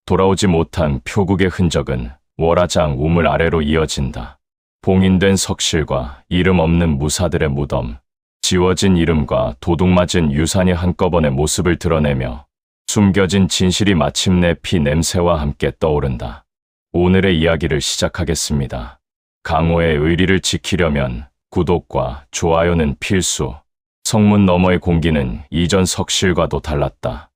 돌아오지 못한 표국의 흔적은 월화장 우물 아래로 이어진다. 봉인된 석실과 이름 없는 무사들의 무덤, 지워진 이름과 도둑맞은 유산이 한꺼번에 모습을 드러내며 숨겨진 진실이 마침내 피 냄새와 함께 떠오른다. 오늘의 이야기를 시작하겠습니다. 강호의 의리를 지키려면 구독과 좋아요는 필수. 성문 너머의 공기는 이전 석실과도 달랐다.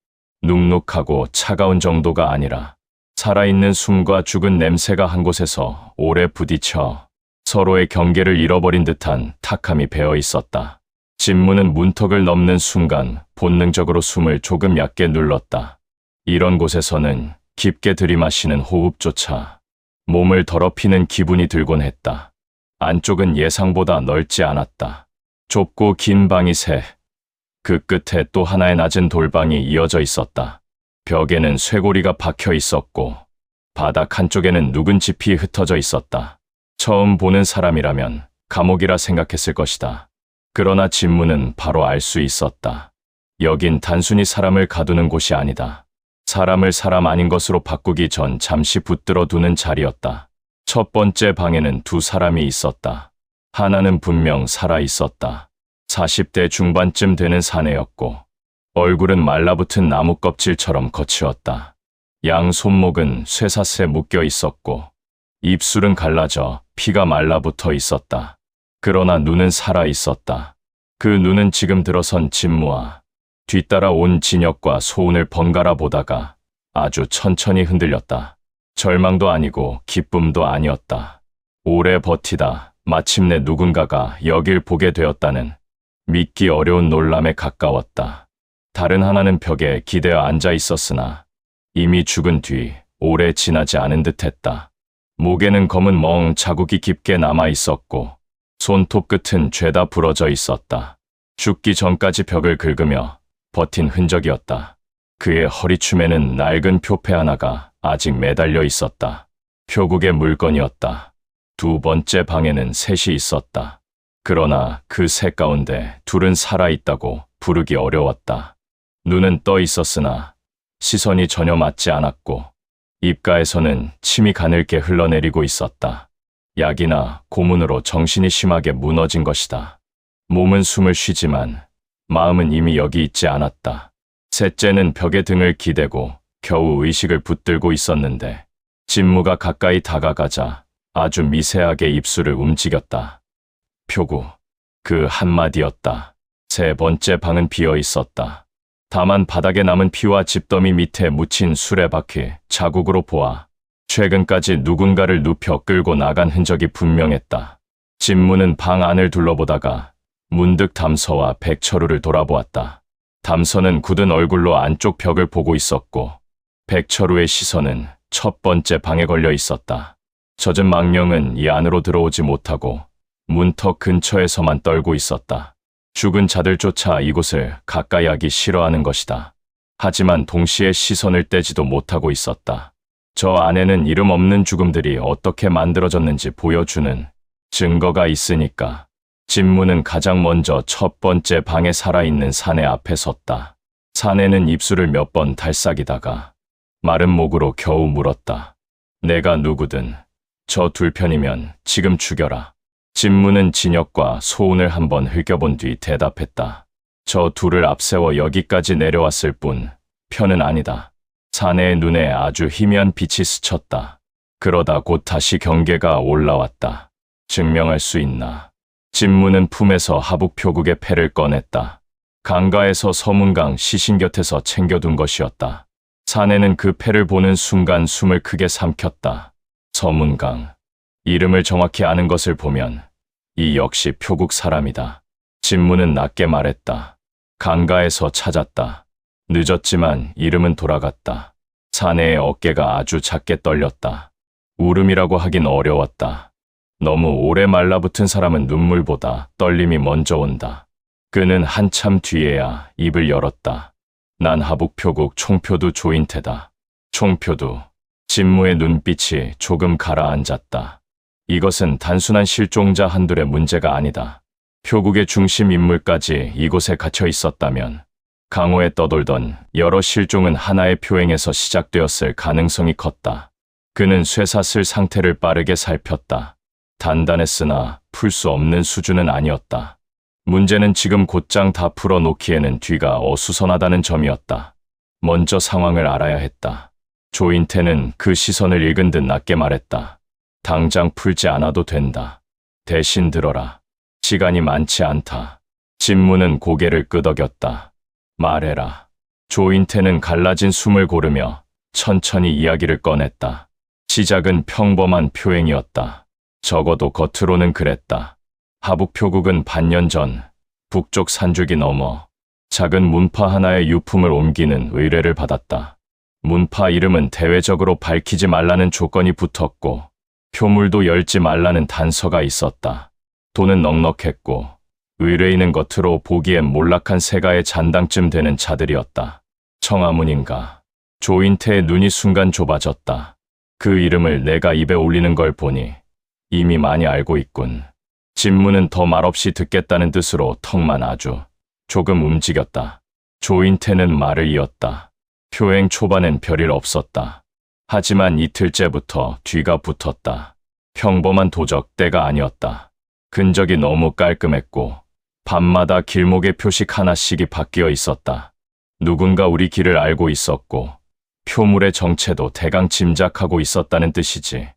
눅눅하고 차가운 정도가 아니라 살아있는 숨과 죽은 냄새가 한 곳에서 오래 부딪혀 서로의 경계를 잃어버린 듯한 탁함이 배어 있었다. 진무는 문턱을 넘는 순간 본능적으로 숨을 조금 얕게 눌렀다. 이런 곳에서는 깊게 들이마시는 호흡조차 몸을 더럽히는 기분이 들곤 했다. 안쪽은 예상보다 넓지 않았다. 좁고 긴 방이 세. 그 끝에 또 하나의 낮은 돌방이 이어져 있었다. 벽에는 쇠고리가 박혀 있었고 바닥 한쪽에는 묵은지 피 흩어져 있었다. 처음 보는 사람이라면 감옥이라 생각했을 것이다. 그러나 진무는 바로 알 수 있었다. 여긴 단순히 사람을 가두는 곳이 아니다. 사람을 사람 아닌 것으로 바꾸기 전 잠시 붙들어 두는 자리였다. 첫 번째 방에는 두 사람이 있었다. 하나는 분명 살아 있었다. 40대 중반쯤 되는 사내였고 얼굴은 말라붙은 나무 껍질처럼 거치었다. 양 손목은 쇠사슬에 묶여 있었고 입술은 갈라져 피가 말라붙어 있었다. 그러나 눈은 살아 있었다. 그 눈은 지금 들어선 진무와 뒤따라 온 진혁과 소운을 번갈아 보다가 아주 천천히 흔들렸다. 절망도 아니고 기쁨도 아니었다. 오래 버티다 마침내 누군가가 여길 보게 되었다는 믿기 어려운 놀람에 가까웠다. 다른 하나는 벽에 기대어 앉아 있었으나 이미 죽은 뒤 오래 지나지 않은 듯했다. 목에는 검은 멍 자국이 깊게 남아 있었고 손톱 끝은 죄다 부러져 있었다. 죽기 전까지 벽을 긁으며 버틴 흔적이었다. 그의 허리춤에는 낡은 표패 하나가 아직 매달려 있었다. 표국의 물건이었다. 두 번째 방에는 셋이 있었다. 그러나 그 셋 가운데 둘은 살아있다고 부르기 어려웠다. 눈은 떠 있었으나 시선이 전혀 맞지 않았고 입가에서는 침이 가늘게 흘러내리고 있었다. 약이나 고문으로 정신이 심하게 무너진 것이다. 몸은 숨을 쉬지만 마음은 이미 여기 있지 않았다. 셋째는 벽에 등을 기대고 겨우 의식을 붙들고 있었는데 진무가 가까이 다가가자 아주 미세하게 입술을 움직였다. 표구. 그 한마디였다. 세 번째 방은 비어 있었다. 다만 바닥에 남은 피와 집더미 밑에 묻힌 수레바퀴 자국으로 보아 최근까지 누군가를 눕혀 끌고 나간 흔적이 분명했다. 진무는 방 안을 둘러보다가 문득 담서와 백철우를 돌아보았다. 담서는 굳은 얼굴로 안쪽 벽을 보고 있었고 백철우의 시선은 첫 번째 방에 걸려 있었다. 젖은 망령은 이 안으로 들어오지 못하고 문턱 근처에서만 떨고 있었다. 죽은 자들조차 이곳을 가까이 하기 싫어하는 것이다. 하지만 동시에 시선을 떼지도 못하고 있었다. 저 안에는 이름 없는 죽음들이 어떻게 만들어졌는지 보여주는 증거가 있으니까. 진무는 가장 먼저 첫 번째 방에 살아있는 사내 앞에 섰다. 사내는 입술을 몇 번 달싹이다가 마른 목으로 겨우 물었다. 내가 누구든 저 둘 편이면 지금 죽여라. 진무는 진혁과 소운을 한번 흘겨본 뒤 대답했다. 저 둘을 앞세워 여기까지 내려왔을 뿐 편은 아니다. 사내의 눈에 아주 희미한 빛이 스쳤다. 그러다 곧 다시 경계가 올라왔다. 증명할 수 있나? 진무는 품에서 하북표국의 패를 꺼냈다. 강가에서 서문강 시신 곁에서 챙겨둔 것이었다. 사내는 그 패를 보는 순간 숨을 크게 삼켰다. 서문강. 이름을 정확히 아는 것을 보면 이 역시 표국 사람이다. 진무는 낮게 말했다. 강가에서 찾았다. 늦었지만 이름은 돌아갔다. 사내의 어깨가 아주 작게 떨렸다. 울음이라고 하긴 어려웠다. 너무 오래 말라붙은 사람은 눈물보다 떨림이 먼저 온다. 그는 한참 뒤에야 입을 열었다. 난 하북표국 총표두 조인태다. 총표두. 진무의 눈빛이 조금 가라앉았다. 이것은 단순한 실종자 한둘의 문제가 아니다. 표국의 중심 인물까지 이곳에 갇혀 있었다면 강호에 떠돌던 여러 실종은 하나의 표행에서 시작되었을 가능성이 컸다. 그는 쇠사슬 상태를 빠르게 살폈다. 단단했으나 풀 수 없는 수준은 아니었다. 문제는 지금 곧장 다 풀어놓기에는 뒤가 어수선하다는 점이었다. 먼저 상황을 알아야 했다. 조인태는 그 시선을 읽은 듯 낮게 말했다. 당장 풀지 않아도 된다. 대신 들어라. 시간이 많지 않다. 진무는 고개를 끄덕였다. 말해라. 조인태는 갈라진 숨을 고르며 천천히 이야기를 꺼냈다. 시작은 평범한 표행이었다. 적어도 겉으로는 그랬다. 하북표국은 반년 전 북쪽 산줄기 넘어 작은 문파 하나의 유품을 옮기는 의뢰를 받았다. 문파 이름은 대외적으로 밝히지 말라는 조건이 붙었고 표물도 열지 말라는 단서가 있었다. 돈은 넉넉했고 의뢰인은 겉으로 보기엔 몰락한 세가의 잔당쯤 되는 자들이었다. 청아문인가. 조인태의 눈이 순간 좁아졌다. 그 이름을 내가 입에 올리는 걸 보니 이미 많이 알고 있군. 진무는 더 말없이 듣겠다는 뜻으로 턱만 아주 조금 움직였다. 조인태는 말을 이었다. 표행 초반엔 별일 없었다. 하지만 이틀째부터 뒤가 붙었다. 평범한 도적대가 아니었다. 근적이 너무 깔끔했고 밤마다 길목의 표식 하나씩이 바뀌어 있었다. 누군가 우리 길을 알고 있었고 표물의 정체도 대강 짐작하고 있었다는 뜻이지.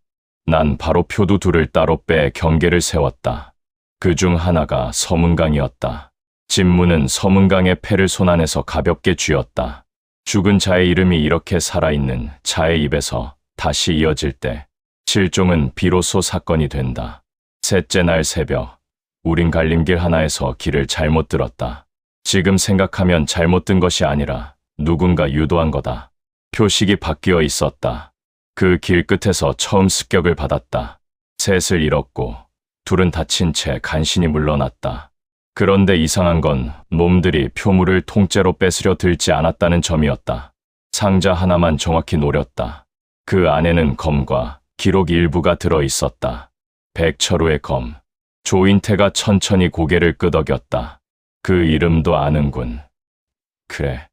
난 바로 표두 둘을 따로 빼 경계를 세웠다. 그중 하나가 서문강이었다. 진무는 서문강의 패를 손안에서 가볍게 쥐었다. 죽은 자의 이름이 이렇게 살아있는 자의 입에서 다시 이어질 때 실종은 비로소 사건이 된다. 셋째 날 새벽, 우린 갈림길 하나에서 길을 잘못 들었다. 지금 생각하면 잘못 든 것이 아니라 누군가 유도한 거다. 표식이 바뀌어 있었다. 그 길 끝에서 처음 습격을 받았다. 셋을 잃었고 둘은 다친 채 간신히 물러났다. 그런데 이상한 건 놈들이 표물을 통째로 뺏으려 들지 않았다는 점이었다. 상자 하나만 정확히 노렸다. 그 안에는 검과 기록 일부가 들어 있었다. 백철우의 검. 조인태가 천천히 고개를 끄덕였다. 그 이름도 아는군. 그래.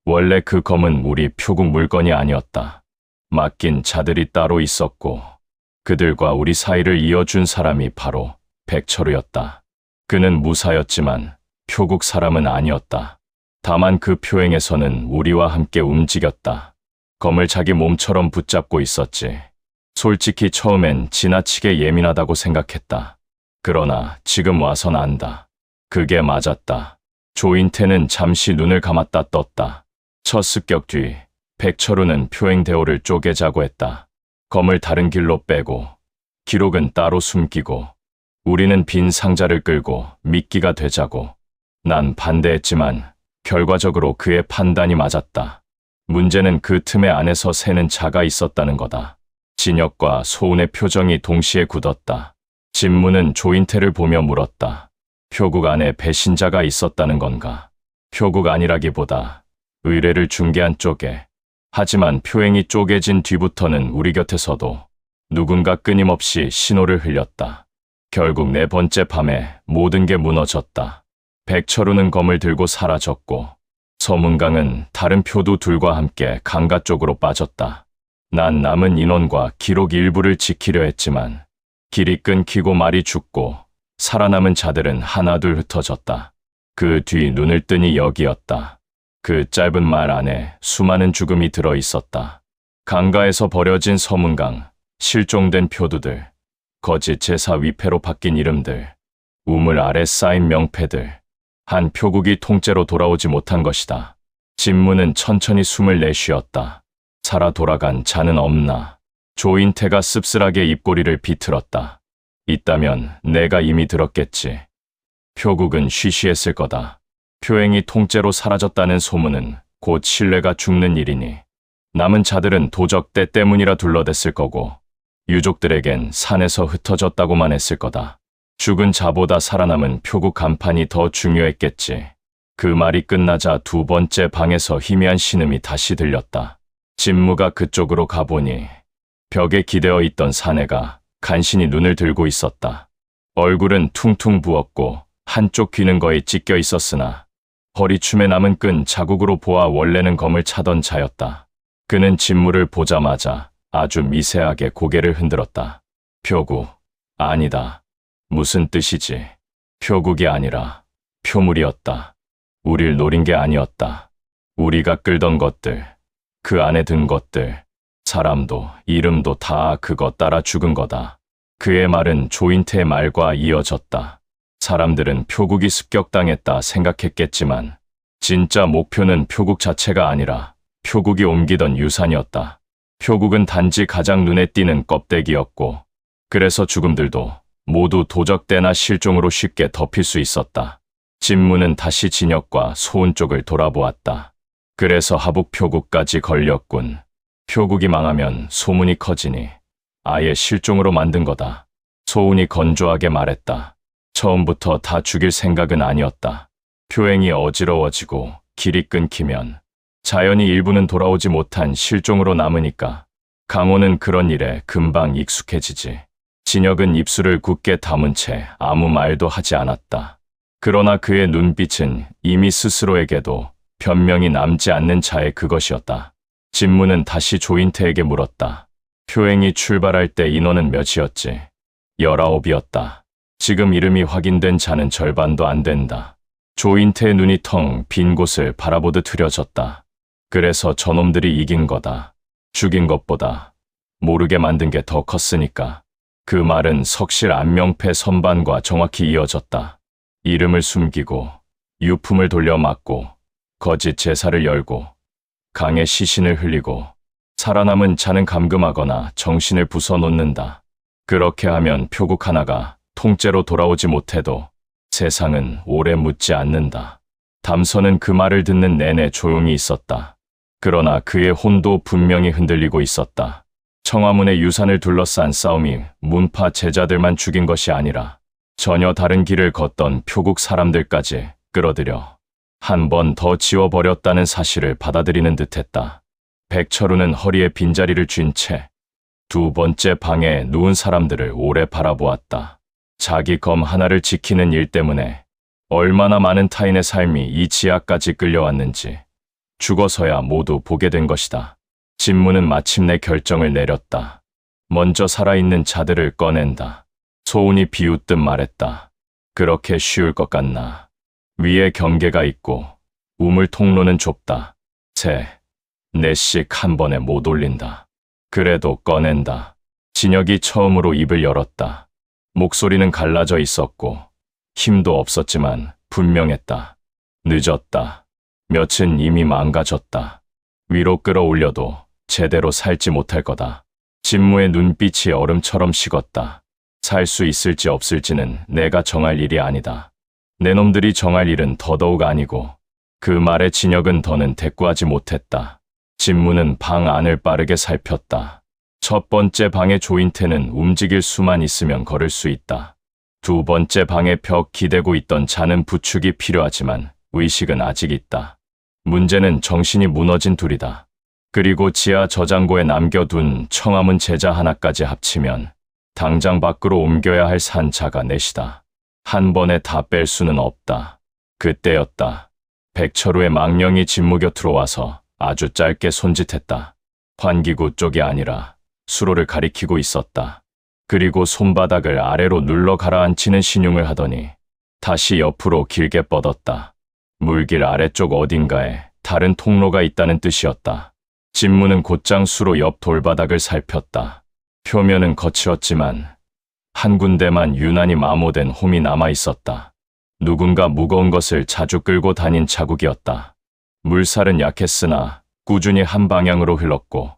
원래 그 검은 우리 표국 물건이 아니었다. 맡긴 자들이 따로 있었고 그들과 우리 사이를 이어준 사람이 바로 백철우였다. 그는 무사였지만 표국 사람은 아니었다. 다만 그 표행에서는 우리와 함께 움직였다. 검을 자기 몸처럼 붙잡고 있었지. 솔직히 처음엔 지나치게 예민하다고 생각했다. 그러나 지금 와선 안다. 그게 맞았다. 조인태는 잠시 눈을 감았다 떴다. 첫 습격 뒤 백철우는 표행 대오를 쪼개자고 했다. 검을 다른 길로 빼고 기록은 따로 숨기고 우리는 빈 상자를 끌고 미끼가 되자고. 난 반대했지만 결과적으로 그의 판단이 맞았다. 문제는 그 틈에 안에서 새는 자가 있었다는 거다. 진혁과 소운의 표정이 동시에 굳었다. 진무는 조인태를 보며 물었다. 표국 안에 배신자가 있었다는 건가? 표국 아니라기보다 의뢰를 중개한 쪽에. 하지만 표행이 쪼개진 뒤부터는 우리 곁에서도 누군가 끊임없이 신호를 흘렸다. 결국 네 번째 밤에 모든 게 무너졌다. 백철우는 검을 들고 사라졌고 서문강은 다른 표두 둘과 함께 강가 쪽으로 빠졌다. 난 남은 인원과 기록 일부를 지키려 했지만 길이 끊기고 말이 죽고 살아남은 자들은 하나둘 흩어졌다. 그 뒤 눈을 뜨니 여기였다. 그 짧은 말 안에 수많은 죽음이 들어 있었다. 강가에서 버려진 서문강, 실종된 표두들, 거짓 제사 위패로 바뀐 이름들, 우물 아래 쌓인 명패들. 한 표국이 통째로 돌아오지 못한 것이다. 진무는 천천히 숨을 내쉬었다. 살아 돌아간 자는 없나? 조인태가 씁쓸하게 입꼬리를 비틀었다. 있다면 내가 이미 들었겠지. 표국은 쉬쉬했을 거다. 표행이 통째로 사라졌다는 소문은 곧 신뢰가 죽는 일이니 남은 자들은 도적대 때문이라 둘러댔을 거고 유족들에겐 산에서 흩어졌다고만 했을 거다. 죽은 자보다 살아남은 표국 간판이 더 중요했겠지. 그 말이 끝나자 두 번째 방에서 희미한 신음이 다시 들렸다. 진무가 그쪽으로 가보니 벽에 기대어 있던 사내가 간신히 눈을 들고 있었다. 얼굴은 퉁퉁 부었고 한쪽 귀는 거의 찢겨 있었으나 허리춤에 남은 끈 자국으로 보아 원래는 검을 차던 자였다. 그는 진무를 보자마자 아주 미세하게 고개를 흔들었다. 표구, 아니다. 무슨 뜻이지? 표국이 아니라 표물이었다. 우릴 노린 게 아니었다. 우리가 끌던 것들, 그 안에 든 것들, 사람도 이름도 다 그거 따라 죽은 거다. 그의 말은 조인태의 말과 이어졌다. 사람들은 표국이 습격당했다 생각했겠지만 진짜 목표는 표국 자체가 아니라 표국이 옮기던 유산이었다. 표국은 단지 가장 눈에 띄는 껍데기였고 그래서 죽음들도 모두 도적대나 실종으로 쉽게 덮일 수 있었다. 진무는 다시 진역과 소운 쪽을 돌아보았다. 그래서 하북 표국까지 걸렸군. 표국이 망하면 소문이 커지니 아예 실종으로 만든 거다. 소운이 건조하게 말했다. 처음부터 다 죽일 생각은 아니었다. 표행이 어지러워지고 길이 끊기면 자연히 일부는 돌아오지 못한 실종으로 남으니까 강호는 그런 일에 금방 익숙해지지. 진역은 입술을 굳게 다문 채 아무 말도 하지 않았다. 그러나 그의 눈빛은 이미 스스로에게도 변명이 남지 않는 차에 그것이었다. 진무는 다시 조인태에게 물었다. 표행이 출발할 때 인원은 몇이었지? 19이었다. 지금 이름이 확인된 자는 절반도 안 된다. 조인태의 눈이 텅 빈 곳을 바라보듯 흐려졌다. 그래서 저놈들이 이긴 거다. 죽인 것보다 모르게 만든 게 더 컸으니까. 그 말은 석실 안명패 선반과 정확히 이어졌다. 이름을 숨기고 유품을 돌려막고 거짓 제사를 열고 강에 시신을 흘리고 살아남은 자는 감금하거나 정신을 부숴놓는다. 그렇게 하면 표국 하나가 통째로 돌아오지 못해도 세상은 오래 묻지 않는다. 담선은 그 말을 듣는 내내 조용히 있었다. 그러나 그의 혼도 분명히 흔들리고 있었다. 청화문의 유산을 둘러싼 싸움이 문파 제자들만 죽인 것이 아니라 전혀 다른 길을 걷던 표국 사람들까지 끌어들여 한 번 더 지워버렸다는 사실을 받아들이는 듯했다. 백철우는 허리에 빈자리를 쥔 채 두 번째 방에 누운 사람들을 오래 바라보았다. 자기 검 하나를 지키는 일 때문에 얼마나 많은 타인의 삶이 이 지하까지 끌려왔는지 죽어서야 모두 보게 된 것이다. 진무는 마침내 결정을 내렸다. 먼저 살아있는 자들을 꺼낸다. 소운이 비웃듯 말했다. 그렇게 쉬울 것 같나. 위에 경계가 있고 우물 통로는 좁다. 셋, 넷씩 한 번에 못 올린다. 그래도 꺼낸다. 진역이 처음으로 입을 열었다. 목소리는 갈라져 있었고 힘도 없었지만 분명했다. 늦었다. 몇은 이미 망가졌다. 위로 끌어올려도 제대로 살지 못할 거다. 진무의 눈빛이 얼음처럼 식었다. 살 수 있을지 없을지는 내가 정할 일이 아니다. 내 놈들이 정할 일은 더더욱 아니고 그 말에 진역은 더는 대꾸하지 못했다. 진무는 방 안을 빠르게 살폈다. 첫 번째 방의 조인태는 움직일 수만 있으면 걸을 수 있다. 두 번째 방에 벽 기대고 있던 자는 부축이 필요하지만 의식은 아직 있다. 문제는 정신이 무너진 둘이다. 그리고 지하 저장고에 남겨둔 청화문 제자 하나까지 합치면 당장 밖으로 옮겨야 할 산자가 넷이다. 한 번에 다 뺄 수는 없다. 그때였다. 백철우의 망령이 진무 곁으로 와서 아주 짧게 손짓했다. 환기구 쪽이 아니라 수로를 가리키고 있었다. 그리고 손바닥을 아래로 눌러 가라앉히는 신용을 하더니 다시 옆으로 길게 뻗었다. 물길 아래쪽 어딘가에 다른 통로가 있다는 뜻이었다. 진무는 곧장 수로 옆 돌바닥을 살폈다. 표면은 거칠었지만 한 군데만 유난히 마모된 홈이 남아 있었다. 누군가 무거운 것을 자주 끌고 다닌 자국이었다. 물살은 약했으나 꾸준히 한 방향으로 흘렀고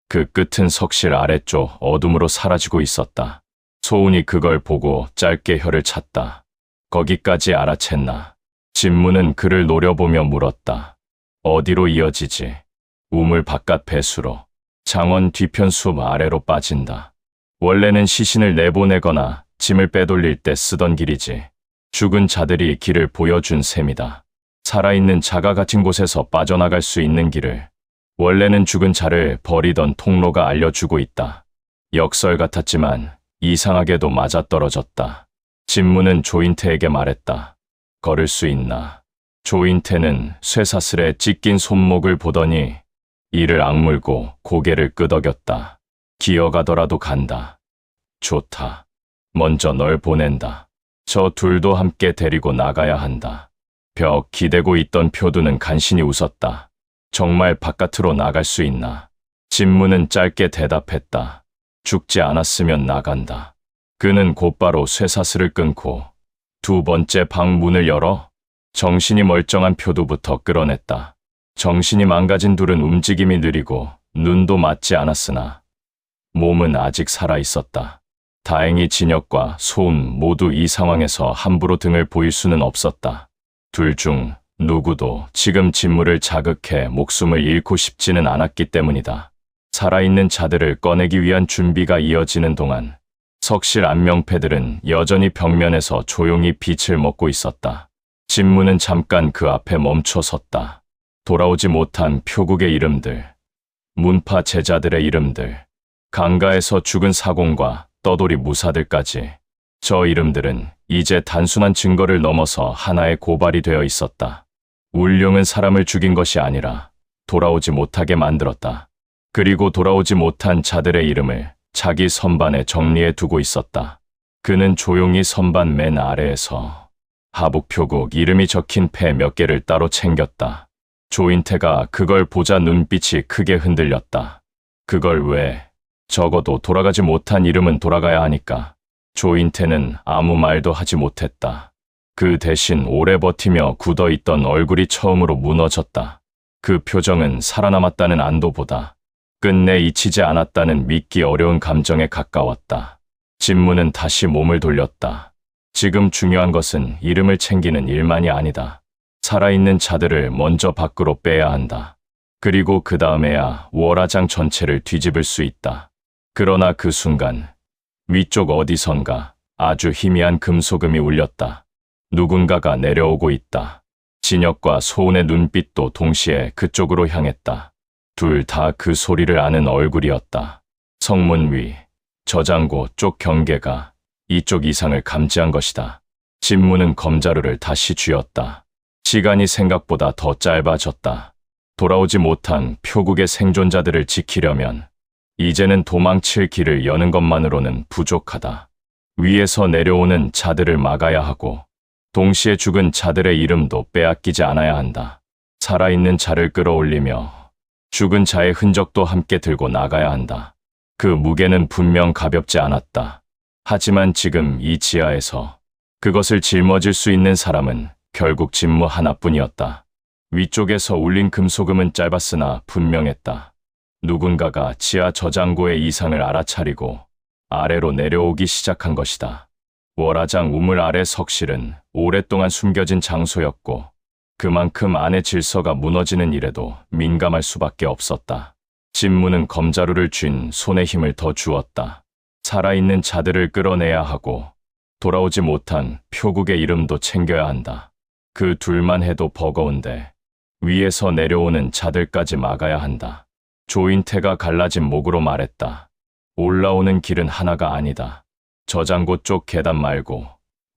그 끝은 석실 아래쪽 어둠으로 사라지고 있었다. 소운이 그걸 보고 짧게 혀를 찼다. 거기까지 알아챘나? 진무는 그를 노려보며 물었다. 어디로 이어지지? 우물 바깥 배수로. 장원 뒤편 숲 아래로 빠진다. 원래는 시신을 내보내거나 짐을 빼돌릴 때 쓰던 길이지. 죽은 자들이 길을 보여준 셈이다. 살아있는 자가 갇힌 곳에서 빠져나갈 수 있는 길을 원래는 죽은 자를 버리던 통로가 알려주고 있다. 역설 같았지만 이상하게도 맞아떨어졌다. 진무는 조인태에게 말했다. 걸을 수 있나? 조인태는 쇠사슬에 찢긴 손목을 보더니 이를 악물고 고개를 끄덕였다. 기어가더라도 간다. 좋다. 먼저 널 보낸다. 저 둘도 함께 데리고 나가야 한다. 벽 기대고 있던 표두는 간신히 웃었다. 정말 바깥으로 나갈 수 있나? 진무는 짧게 대답했다. 죽지 않았으면 나간다. 그는 곧바로 쇠사슬을 끊고 두 번째 방 문을 열어 정신이 멀쩡한 표두부터 끌어냈다. 정신이 망가진 둘은 움직임이 느리고 눈도 맞지 않았으나 몸은 아직 살아있었다. 다행히 진혁과 소은 모두 이 상황에서 함부로 등을 보일 수는 없었다. 둘 중 누구도 지금 진무를 자극해 목숨을 잃고 싶지는 않았기 때문이다. 살아있는 자들을 꺼내기 위한 준비가 이어지는 동안 석실 안명패들은 여전히 벽면에서 조용히 빛을 먹고 있었다. 진무는 잠깐 그 앞에 멈춰 섰다. 돌아오지 못한 표국의 이름들, 문파 제자들의 이름들, 강가에서 죽은 사공과 떠돌이 무사들까지 저 이름들은 이제 단순한 증거를 넘어서 하나의 고발이 되어 있었다. 울룡은 사람을 죽인 것이 아니라 돌아오지 못하게 만들었다. 그리고 돌아오지 못한 자들의 이름을 자기 선반에 정리해 두고 있었다. 그는 조용히 선반 맨 아래에서 하북표국 이름이 적힌 패 몇 개를 따로 챙겼다. 조인태가 그걸 보자 눈빛이 크게 흔들렸다. 그걸 왜? 적어도 돌아가지 못한 이름은 돌아가야 하니까. 조인태는 아무 말도 하지 못했다. 그 대신 오래 버티며 굳어있던 얼굴이 처음으로 무너졌다. 그 표정은 살아남았다는 안도보다 끝내 잊히지 않았다는 믿기 어려운 감정에 가까웠다. 진무는 다시 몸을 돌렸다. 지금 중요한 것은 이름을 챙기는 일만이 아니다. 살아있는 자들을 먼저 밖으로 빼야 한다. 그리고 그 다음에야 월화장 전체를 뒤집을 수 있다. 그러나 그 순간 위쪽 어디선가 아주 희미한 금소금이 울렸다. 누군가가 내려오고 있다. 진혁과 소은의 눈빛도 동시에 그쪽으로 향했다. 둘 다 그 소리를 아는 얼굴이었다. 성문 위, 저장고 쪽 경계가 이쪽 이상을 감지한 것이다. 진무는 검자루를 다시 쥐었다. 시간이 생각보다 더 짧아졌다. 돌아오지 못한 표국의 생존자들을 지키려면 이제는 도망칠 길을 여는 것만으로는 부족하다. 위에서 내려오는 자들을 막아야 하고 동시에 죽은 자들의 이름도 빼앗기지 않아야 한다. 살아있는 자를 끌어올리며 죽은 자의 흔적도 함께 들고 나가야 한다. 그 무게는 분명 가볍지 않았다. 하지만 지금 이 지하에서 그것을 짊어질 수 있는 사람은 결국 진무 하나뿐이었다. 위쪽에서 울린 금소금은 짧았으나 분명했다. 누군가가 지하 저장고의 이상을 알아차리고 아래로 내려오기 시작한 것이다. 월화장 우물 아래 석실은 오랫동안 숨겨진 장소였고 그만큼 안의 질서가 무너지는 일에도 민감할 수밖에 없었다. 진무는 검자루를 쥔 손에 힘을 더 주었다. 살아있는 자들을 끌어내야 하고 돌아오지 못한 표국의 이름도 챙겨야 한다. 그 둘만 해도 버거운데 위에서 내려오는 자들까지 막아야 한다. 조인태가 갈라진 목으로 말했다. 올라오는 길은 하나가 아니다. 저장고 쪽 계단 말고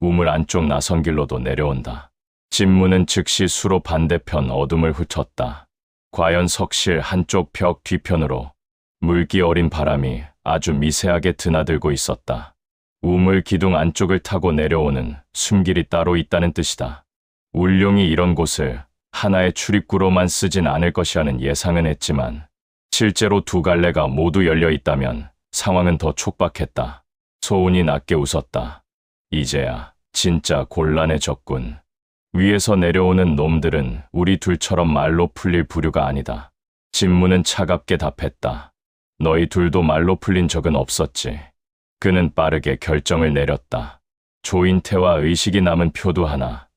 우물 안쪽 나선 길로도 내려온다. 진무는 즉시 수로 반대편 어둠을 훑었다. 과연 석실 한쪽 벽 뒤편으로 물기 어린 바람이 아주 미세하게 드나들고 있었다. 우물 기둥 안쪽을 타고 내려오는 숨길이 따로 있다는 뜻이다. 울룡이 이런 곳을 하나의 출입구로만 쓰진 않을 것이라는 예상은 했지만 실제로 두 갈래가 모두 열려 있다면 상황은 더 촉박했다. 소은이 낮게 웃었다. 이제야 진짜 곤란해졌군. 위에서 내려오는 놈들은 우리 둘처럼 말로 풀릴 부류가 아니다. 진무는 차갑게 답했다. 너희 둘도 말로 풀린 적은 없었지. 그는 빠르게 결정을 내렸다. 조인태와 의식이 남은 표두 하나,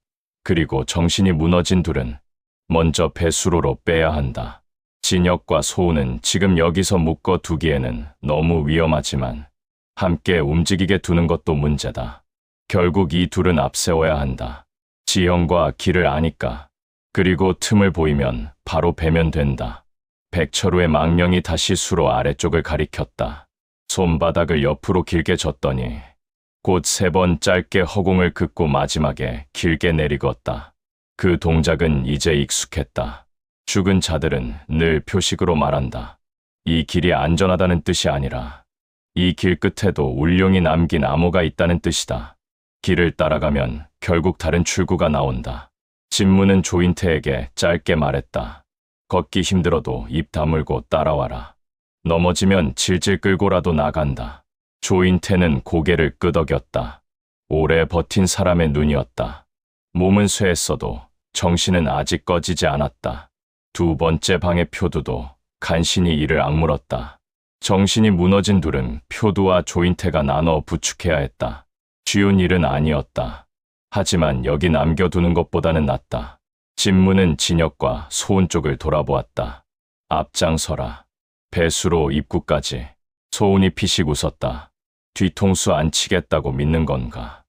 그리고 정신이 무너진 둘은 먼저 배수로로 빼야 한다. 진혁과 소은은 지금 여기서 묶어 두기에는 너무 위험하지만 함께 움직이게 두는 것도 문제다. 결국 이 둘은 앞세워야 한다. 지형과 길을 아니까. 그리고 틈을 보이면 바로 베면 된다. 백철우의 망령이 다시 수로 아래쪽을 가리켰다. 손바닥을 옆으로 길게 졌더니 곧 3번 짧게 허공을 긋고 마지막에 길게 내리걷다. 그 동작은 이제 익숙했다. 죽은 자들은 늘 표식으로 말한다. 이 길이 안전하다는 뜻이 아니라 이 길 끝에도 울룡이 남긴 암호가 있다는 뜻이다. 길을 따라가면 결국 다른 출구가 나온다. 진무는 조인태에게 짧게 말했다. 걷기 힘들어도 입 다물고 따라와라. 넘어지면 질질 끌고라도 나간다. 조인태는 고개를 끄덕였다. 오래 버틴 사람의 눈이었다. 몸은 쇠했어도 정신은 아직 꺼지지 않았다. 두 번째 방의 표두도 간신히 이를 악물었다. 정신이 무너진 둘은 표두와 조인태가 나눠 부축해야 했다. 쉬운 일은 아니었다. 하지만 여기 남겨두는 것보다는 낫다. 진무는 진혁과 소은 쪽을 돌아보았다. 앞장서라. 배수로 입구까지. 소은이 피식 웃었다. 뒤통수 안 치겠다고 믿는 건가?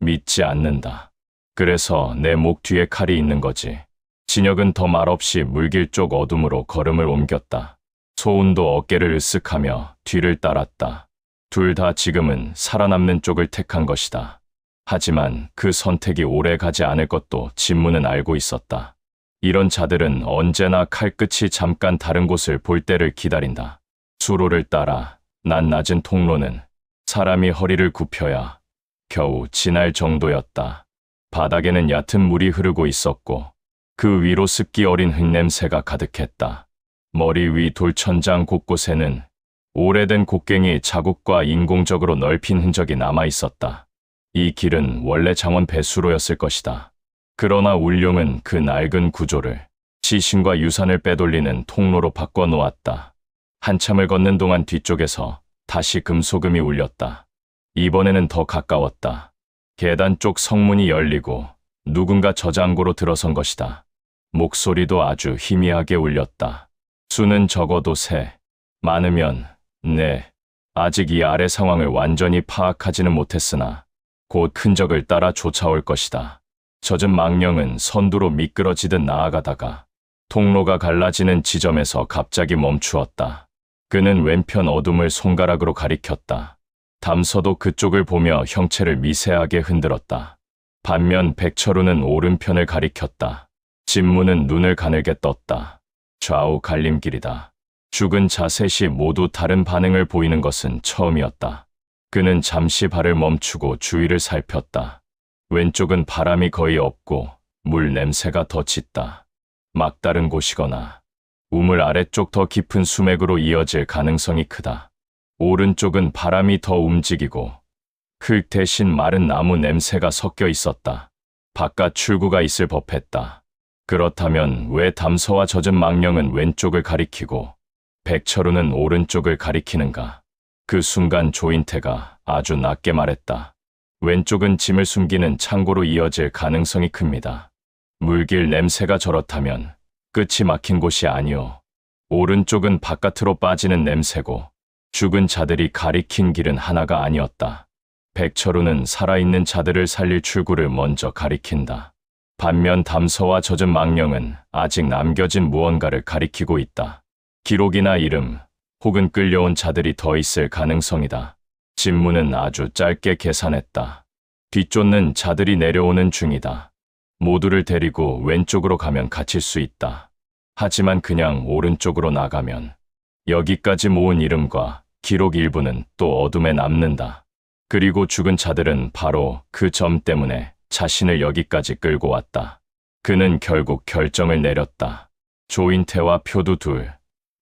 믿지 않는다. 그래서 내 목 뒤에 칼이 있는 거지. 진혁은 더 말없이 물길 쪽 어둠으로 걸음을 옮겼다. 소은도 어깨를 으쓱하며 뒤를 따랐다. 둘 다 지금은 살아남는 쪽을 택한 것이다. 하지만 그 선택이 오래 가지 않을 것도 진무는 알고 있었다. 이런 자들은 언제나 칼끝이 잠깐 다른 곳을 볼 때를 기다린다. 수로를 따라 낯낮은 통로는 사람이 허리를 굽혀야 겨우 지날 정도였다. 바닥에는 얕은 물이 흐르고 있었고 그 위로 습기 어린 흙냄새가 가득했다. 머리 위 돌천장 곳곳에는 오래된 곡괭이 자국과 인공적으로 넓힌 흔적이 남아 있었다. 이 길은 원래 장원 배수로였을 것이다. 그러나 울룡은 그 낡은 구조를 시신과 유산을 빼돌리는 통로로 바꿔놓았다. 한참을 걷는 동안 뒤쪽에서 다시 금소금이 울렸다. 이번에는 더 가까웠다. 계단 쪽 성문이 열리고 누군가 저장고로 들어선 것이다. 목소리도 아주 희미하게 울렸다. 수는 적어도 3, 많으면 4. 아직 이 아래 상황을 완전히 파악하지는 못했으나 곧 흔적을 따라 쫓아올 것이다. 젖은 망령은 선두로 미끄러지듯 나아가다가 통로가 갈라지는 지점에서 갑자기 멈추었다. 그는 왼편 어둠을 손가락으로 가리켰다. 담서도 그쪽을 보며 형체를 미세하게 흔들었다. 반면 백철우는 오른편을 가리켰다. 진무는 눈을 가늘게 떴다. 좌우 갈림길이다. 죽은 자셋이 모두 다른 반응을 보이는 것은 처음이었다. 그는 잠시 발을 멈추고 주위를 살폈다. 왼쪽은 바람이 거의 없고 물 냄새가 더 짙다. 막다른 곳이거나 우물 아래쪽 더 깊은 수맥으로 이어질 가능성이 크다. 오른쪽은 바람이 더 움직이고 흙 대신 마른 나무 냄새가 섞여 있었다. 바깥 출구가 있을 법했다. 그렇다면 왜 담서와 젖은 망령은 왼쪽을 가리키고 백철우는 오른쪽을 가리키는가? 그 순간 조인태가 아주 낮게 말했다. 왼쪽은 짐을 숨기는 창고로 이어질 가능성이 큽니다. 물길 냄새가 저렇다면 끝이 막힌 곳이 아니오. 오른쪽은 바깥으로 빠지는 냄새고 죽은 자들이 가리킨 길은 하나가 아니었다. 백철우는 살아있는 자들을 살릴 출구를 먼저 가리킨다. 반면 담서와 젖은 망령은 아직 남겨진 무언가를 가리키고 있다. 기록이나 이름 혹은 끌려온 자들이 더 있을 가능성이다. 진무는 아주 짧게 계산했다. 뒤쫓는 자들이 내려오는 중이다. 모두를 데리고 왼쪽으로 가면 갇힐 수 있다. 하지만 그냥 오른쪽으로 나가면 여기까지 모은 이름과 기록 일부는 또 어둠에 남는다. 그리고 죽은 자들은 바로 그 점 때문에 자신을 여기까지 끌고 왔다. 그는 결국 결정을 내렸다. 조인태와 표두 둘,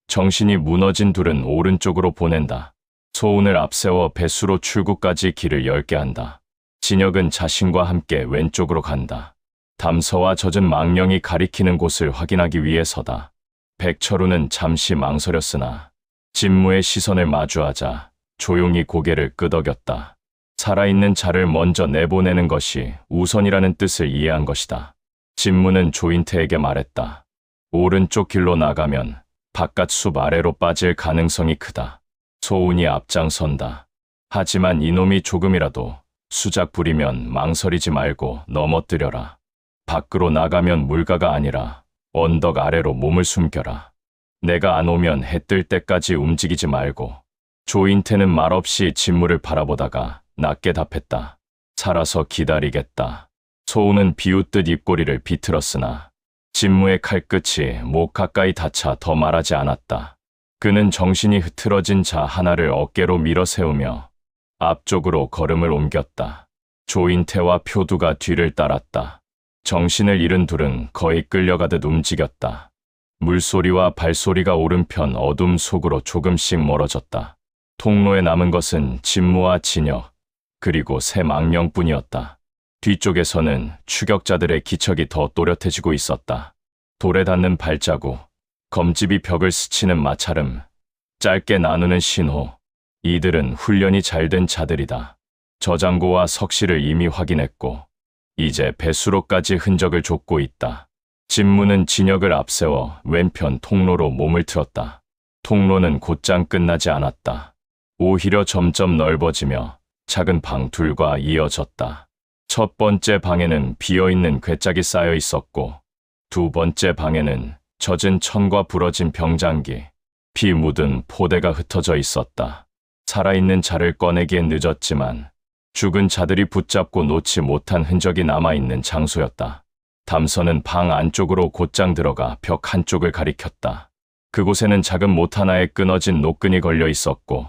정신이 무너진 둘은 오른쪽으로 보낸다. 소운을 앞세워 배수로 출구까지 길을 열게 한다. 진혁은 자신과 함께 왼쪽으로 간다. 담서와 젖은 망령이 가리키는 곳을 확인하기 위해서다. 백철우는 잠시 망설였으나 진무의 시선을 마주하자 조용히 고개를 끄덕였다. 살아있는 자를 먼저 내보내는 것이 우선이라는 뜻을 이해한 것이다. 진무는 조인태에게 말했다. 오른쪽 길로 나가면 바깥 숲 아래로 빠질 가능성이 크다. 소운이 앞장선다. 하지만 이놈이 조금이라도 수작 부리면 망설이지 말고 넘어뜨려라. 밖으로 나가면 물가가 아니라 언덕 아래로 몸을 숨겨라. 내가 안 오면 해 뜰 때까지 움직이지 말고. 조인태는 말없이 진무를 바라보다가 낮게 답했다. 살아서 기다리겠다. 소우는 비웃듯 입꼬리를 비틀었으나 진무의 칼끝이 목 가까이 닿자 더 말하지 않았다. 그는 정신이 흐트러진 자 하나를 어깨로 밀어 세우며 앞쪽으로 걸음을 옮겼다. 조인태와 표두가 뒤를 따랐다. 정신을 잃은 둘은 거의 끌려가듯 움직였다. 물소리와 발소리가 오른편 어둠 속으로 조금씩 멀어졌다. 통로에 남은 것은 진무와 진혁, 그리고 새 망령뿐이었다. 뒤쪽에서는 추격자들의 기척이 더 또렷해지고 있었다. 돌에 닿는 발자국, 검집이 벽을 스치는 마찰음, 짧게 나누는 신호. 이들은 훈련이 잘 된 자들이다. 저장고와 석실을 이미 확인했고 이제 배수로까지 흔적을 좇고 있다. 진무는 진혁을 앞세워 왼편 통로로 몸을 틀었다. 통로는 곧장 끝나지 않았다. 오히려 점점 넓어지며 작은 방 둘과 이어졌다. 첫 번째 방에는 비어있는 괴짝이 쌓여 있었고 두 번째 방에는 젖은 천과 부러진 병장기, 피 묻은 포대가 흩어져 있었다. 살아있는 자를 꺼내기엔 늦었지만 죽은 자들이 붙잡고 놓지 못한 흔적이 남아있는 장소였다. 담선은 방 안쪽으로 곧장 들어가 벽 한쪽을 가리켰다. 그곳에는 작은 못 하나에 끊어진 노끈이 걸려 있었고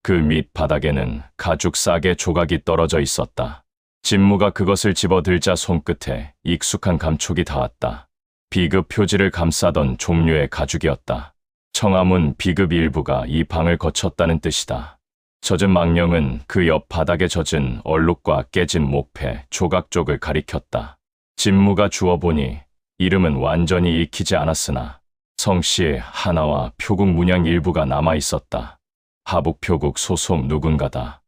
그 밑바닥에는 가죽 싸개 조각이 떨어져 있었다. 진무가 그것을 집어들자 손끝에 익숙한 감촉이 닿았다. 비급 표지를 감싸던 종류의 가죽이었다. 청아문 비급 일부가 이 방을 거쳤다는 뜻이다. 젖은 망령은 그 옆 바닥에 젖은 얼룩과 깨진 목패, 조각 쪽을 가리켰다. 진무가 주워보니 이름은 완전히 익히지 않았으나 성씨 하나와 표국 문양 일부가 남아있었다. 하북표국 소속 누군가다.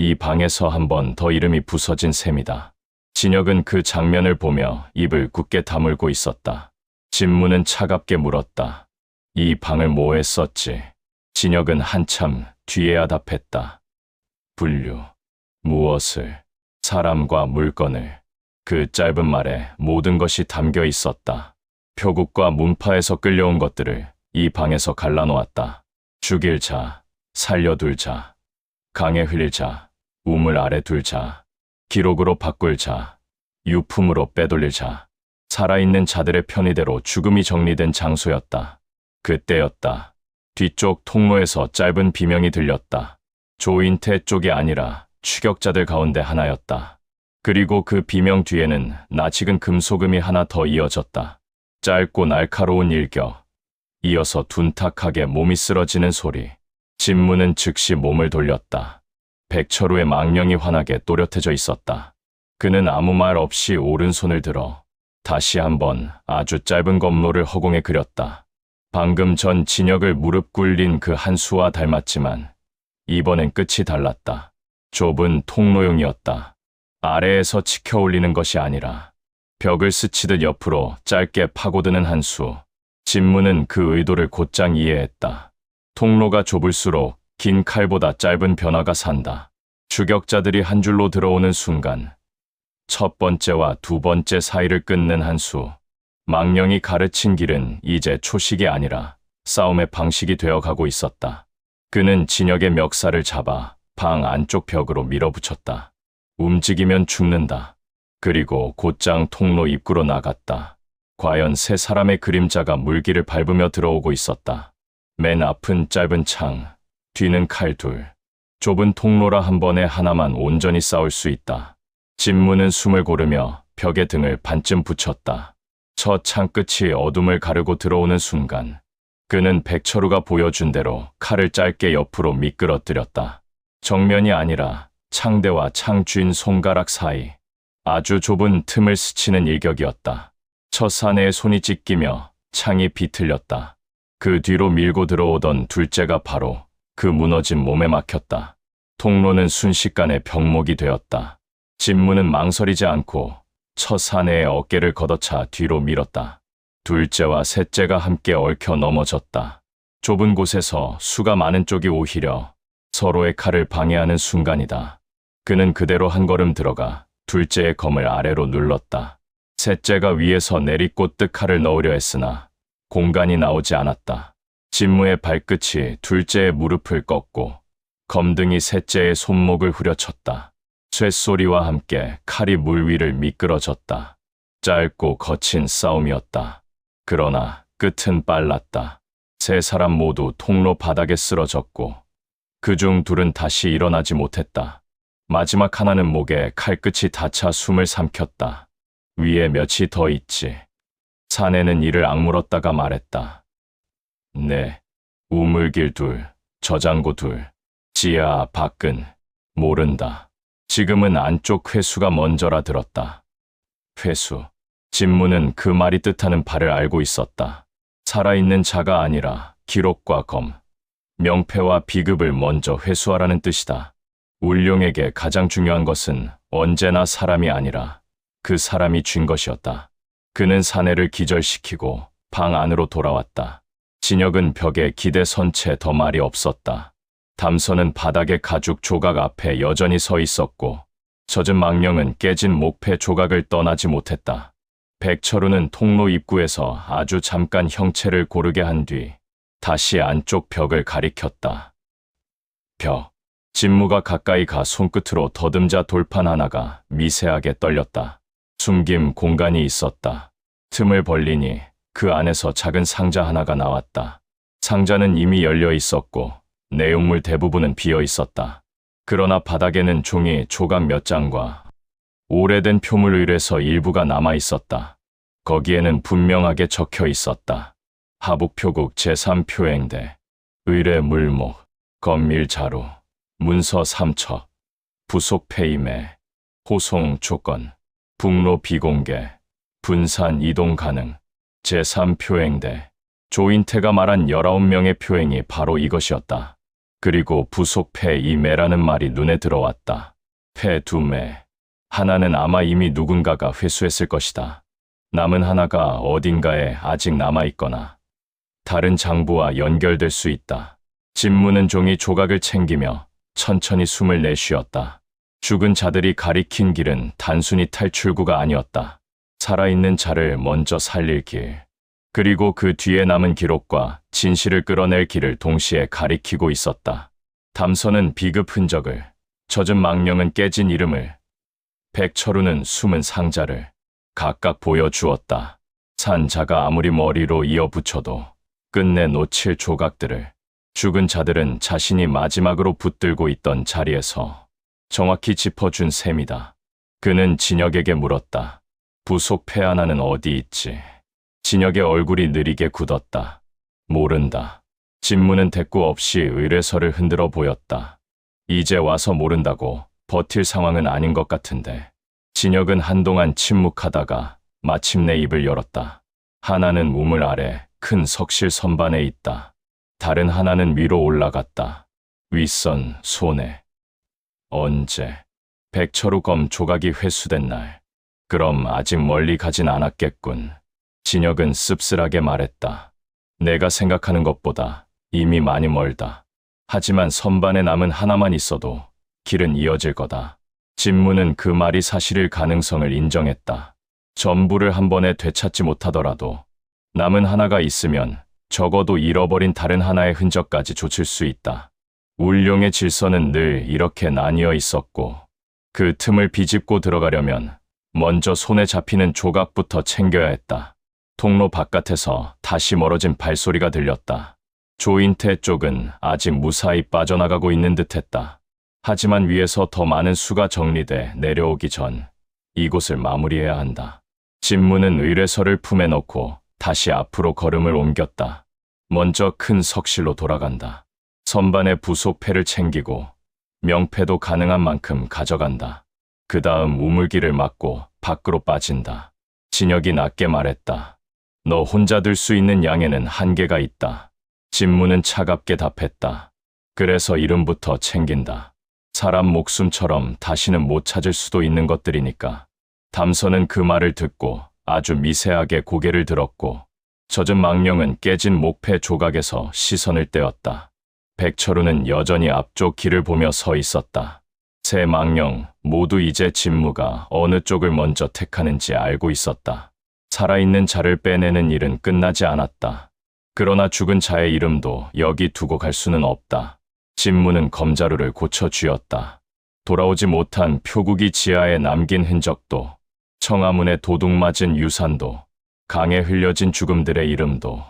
이 방에서 한 번 더 이름이 부서진 셈이다. 진혁은 그 장면을 보며 입을 굳게 다물고 있었다. 진무는 차갑게 물었다. 이 방을 뭐 했었지? 진혁은 한참 뒤에야 답했다. 분류. 무엇을? 사람과 물건을. 그 짧은 말에 모든 것이 담겨 있었다. 표국과 문파에서 끌려온 것들을 이 방에서 갈라놓았다. 죽일 자, 살려둘 자, 강에 흘릴 자, 우물 아래 둘 자, 기록으로 바꿀 자, 유품으로 빼돌릴 자. 살아있는 자들의 편의대로 죽음이 정리된 장소였다. 그때였다. 뒤쪽 통로에서 짧은 비명이 들렸다. 조인태 쪽이 아니라 추격자들 가운데 하나였다. 그리고 그 비명 뒤에는 낯익은 금속음이 하나 더 이어졌다. 짧고 날카로운 일격. 이어서 둔탁하게 몸이 쓰러지는 소리. 진무는 즉시 몸을 돌렸다. 백철우의 망령이 환하게 또렷해져 있었다. 그는 아무 말 없이 오른손을 들어 다시 한번 아주 짧은 검로를 허공에 그렸다. 방금 전 진혁을 무릎 꿇린 그 한 수와 닮았지만 이번엔 끝이 달랐다. 좁은 통로용이었다. 아래에서 치켜 올리는 것이 아니라 벽을 스치듯 옆으로 짧게 파고드는 한 수. 진무는 그 의도를 곧장 이해했다. 통로가 좁을수록 긴 칼보다 짧은 변화가 산다. 추격자들이 한 줄로 들어오는 순간 첫 번째와 두 번째 사이를 끊는 한 수. 망령이 가르친 길은 이제 초식이 아니라 싸움의 방식이 되어가고 있었다. 그는 진혁의 멱살을 잡아 방 안쪽 벽으로 밀어붙였다. 움직이면 죽는다. 그리고 곧장 통로 입구로 나갔다. 과연 세 사람의 그림자가 물길을 밟으며 들어오고 있었다. 맨 앞은 짧은 창, 뒤는 칼 둘. 좁은 통로라 한 번에 하나만 온전히 싸울 수 있다. 진무는 숨을 고르며 벽에 등을 반쯤 붙였다. 첫 창끝이 어둠을 가르고 들어오는 순간 그는 백철우가 보여준 대로 칼을 짧게 옆으로 미끄러뜨렸다. 정면이 아니라 창대와 창주인 손가락 사이 아주 좁은 틈을 스치는 일격이었다. 첫 사내의 손이 찢기며 창이 비틀렸다. 그 뒤로 밀고 들어오던 둘째가 바로 그 무너진 몸에 막혔다. 통로는 순식간에 병목이 되었다. 진무는 망설이지 않고 첫 사내의 어깨를 걷어차 뒤로 밀었다. 둘째와 셋째가 함께 얽혀 넘어졌다. 좁은 곳에서 수가 많은 쪽이 오히려 서로의 칼을 방해하는 순간이다. 그는 그대로 한 걸음 들어가 둘째의 검을 아래로 눌렀다. 셋째가 위에서 내리꽂듯 칼을 넣으려 했으나 공간이 나오지 않았다. 진무의 발끝이 둘째의 무릎을 꺾고 검등이 셋째의 손목을 후려쳤다. 쇳소리와 함께 칼이 물 위를 미끄러졌다. 짧고 거친 싸움이었다. 그러나 끝은 빨랐다. 세 사람 모두 통로 바닥에 쓰러졌고 그중 둘은 다시 일어나지 못했다. 마지막 하나는 목에 칼끝이 닿자 숨을 삼켰다. 위에 몇이 더 있지. 사내는 이를 악물었다가 말했다. 네, 우물길 둘, 저장고 둘, 지하 밖은 모른다. 지금은 안쪽 회수가 먼저라 들었다. 회수. 진무는 그 말이 뜻하는 바를 알고 있었다. 살아있는 자가 아니라 기록과 검, 명패와 비급을 먼저 회수하라는 뜻이다. 울룡에게 가장 중요한 것은 언제나 사람이 아니라 그 사람이 쥔 것이었다. 그는 사내를 기절시키고 방 안으로 돌아왔다. 진혁은 벽에 기대 선 채 더 말이 없었다. 담선은 바닥의 가죽 조각 앞에 여전히 서 있었고 젖은 망령은 깨진 목패 조각을 떠나지 못했다. 백철우는 통로 입구에서 아주 잠깐 형체를 고르게 한 뒤 다시 안쪽 벽을 가리켰다. 벽. 진무가 가까이 가 손끝으로 더듬자 돌판 하나가 미세하게 떨렸다. 숨김 공간이 있었다. 틈을 벌리니 그 안에서 작은 상자 하나가 나왔다. 상자는 이미 열려 있었고 내용물 대부분은 비어 있었다. 그러나 바닥에는 종이 조각 몇 장과 오래된 표물 의뢰서 일부가 남아 있었다. 거기에는 분명하게 적혀 있었다. 하북표국 제3표행대, 의뢰 물목, 건밀자루, 문서 3첩, 부속 폐임해, 호송 조건, 북로 비공개, 분산 이동 가능, 제3표행대. 조인태가 말한 19명의 표행이 바로 이것이었다. 그리고 부속 폐임해라는 말이 눈에 들어왔다. 폐 2매. 하나는 아마 이미 누군가가 회수했을 것이다. 남은 하나가 어딘가에 아직 남아있거나 다른 장부와 연결될 수 있다. 진무는 종이 조각을 챙기며 천천히 숨을 내쉬었다. 죽은 자들이 가리킨 길은 단순히 탈출구가 아니었다. 살아있는 자를 먼저 살릴 길, 그리고 그 뒤에 남은 기록과 진실을 끌어낼 길을 동시에 가리키고 있었다. 담선은 비급 흔적을, 젖은 망령은 깨진 이름을, 백철우는 숨은 상자를 각각 보여주었다. 산자가 아무리 머리로 이어붙여도 끝내 놓칠 조각들을. 죽은 자들은 자신이 마지막으로 붙들고 있던 자리에서 정확히 짚어준 셈이다. 그는 진혁에게 물었다. 부속 폐 하나는 어디 있지? 진혁의 얼굴이 느리게 굳었다. 모른다. 진무는 대꾸 없이 의뢰서를 흔들어 보였다. 이제 와서 모른다고 버틸 상황은 아닌 것 같은데. 진혁은 한동안 침묵하다가 마침내 입을 열었다. 하나는 우물 아래 큰 석실 선반에 있다. 다른 하나는 위로 올라갔다. 윗선 손에. 언제? 백철우 검 조각이 회수된 날. 그럼 아직 멀리 가진 않았겠군. 진혁은 씁쓸하게 말했다. 내가 생각하는 것보다 이미 많이 멀다. 하지만 선반에 남은 하나만 있어도 길은 이어질 거다. 진무는 그 말이 사실일 가능성을 인정했다. 전부를 한 번에 되찾지 못하더라도 남은 하나가 있으면 적어도 잃어버린 다른 하나의 흔적까지 좇을 수 있다. 울룡의 질서는 늘 이렇게 나뉘어 있었고 그 틈을 비집고 들어가려면 먼저 손에 잡히는 조각부터 챙겨야 했다. 통로 바깥에서 다시 멀어진 발소리가 들렸다. 조인태 쪽은 아직 무사히 빠져나가고 있는 듯했다. 하지만 위에서 더 많은 수가 정리돼 내려오기 전 이곳을 마무리해야 한다. 진무는 의뢰서를 품에 넣고 다시 앞으로 걸음을 옮겼다. 먼저 큰 석실로 돌아간다. 선반에 부속패를 챙기고 명패도 가능한 만큼 가져간다. 그 다음 우물길을 막고 밖으로 빠진다. 진혁이 낮게 말했다. 너 혼자 들 수 있는 양에는 한계가 있다. 진무는 차갑게 답했다. 그래서 이름부터 챙긴다. 사람 목숨처럼 다시는 못 찾을 수도 있는 것들이니까. 담선은 그 말을 듣고 아주 미세하게 고개를 들었고 젖은 망령은 깨진 목패 조각에서 시선을 떼었다. 백철우는 여전히 앞쪽 길을 보며 서 있었다. 세 망령 모두 이제 진무가 어느 쪽을 먼저 택하는지 알고 있었다. 살아있는 자를 빼내는 일은 끝나지 않았다. 그러나 죽은 자의 이름도 여기 두고 갈 수는 없다. 진무는 검자루를 고쳐 쥐었다. 돌아오지 못한 표국이 지하에 남긴 흔적도, 청화문에 도둑 맞은 유산도, 강에 흘려진 죽음들의 이름도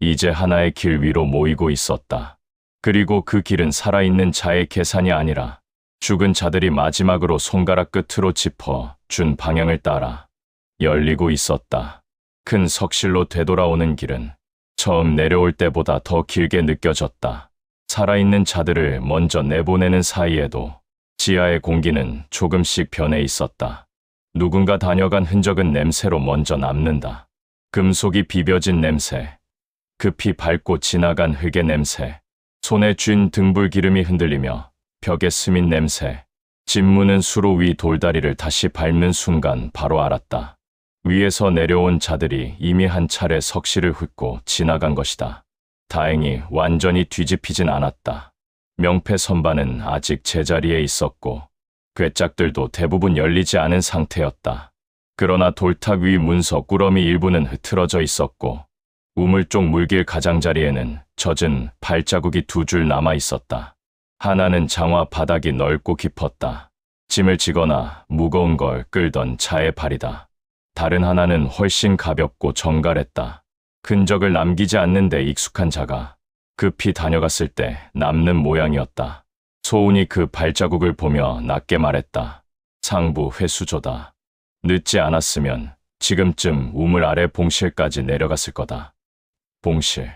이제 하나의 길 위로 모이고 있었다. 그리고 그 길은 살아있는 자의 계산이 아니라 죽은 자들이 마지막으로 손가락 끝으로 짚어 준 방향을 따라 열리고 있었다. 큰 석실로 되돌아오는 길은 처음 내려올 때보다 더 길게 느껴졌다. 살아있는 자들을 먼저 내보내는 사이에도 지하의 공기는 조금씩 변해 있었다. 누군가 다녀간 흔적은 냄새로 먼저 남는다. 금속이 비벼진 냄새, 급히 밟고 지나간 흙의 냄새, 손에 쥔 등불 기름이 흔들리며 벽에 스민 냄새, 집 무는 수로 위 돌다리를 다시 밟는 순간 바로 알았다. 위에서 내려온 자들이 이미 한 차례 석실을 훑고 지나간 것이다. 다행히 완전히 뒤집히진 않았다. 명패 선반은 아직 제자리에 있었고 궤짝들도 대부분 열리지 않은 상태였다. 그러나 돌탑 위 문서 꾸러미 일부는 흐트러져 있었고 우물 쪽 물길 가장자리에는 젖은 발자국이 두 줄 남아 있었다. 하나는 장화 바닥이 넓고 깊었다. 짐을 지거나 무거운 걸 끌던 차의 발이다. 다른 하나는 훨씬 가볍고 정갈했다. 흔적을 남기지 않는 데 익숙한 자가 급히 다녀갔을 때 남는 모양이었다. 소운이 그 발자국을 보며 낮게 말했다. 상부 회수조다. 늦지 않았으면 지금쯤 우물 아래 봉실까지 내려갔을 거다. 봉실.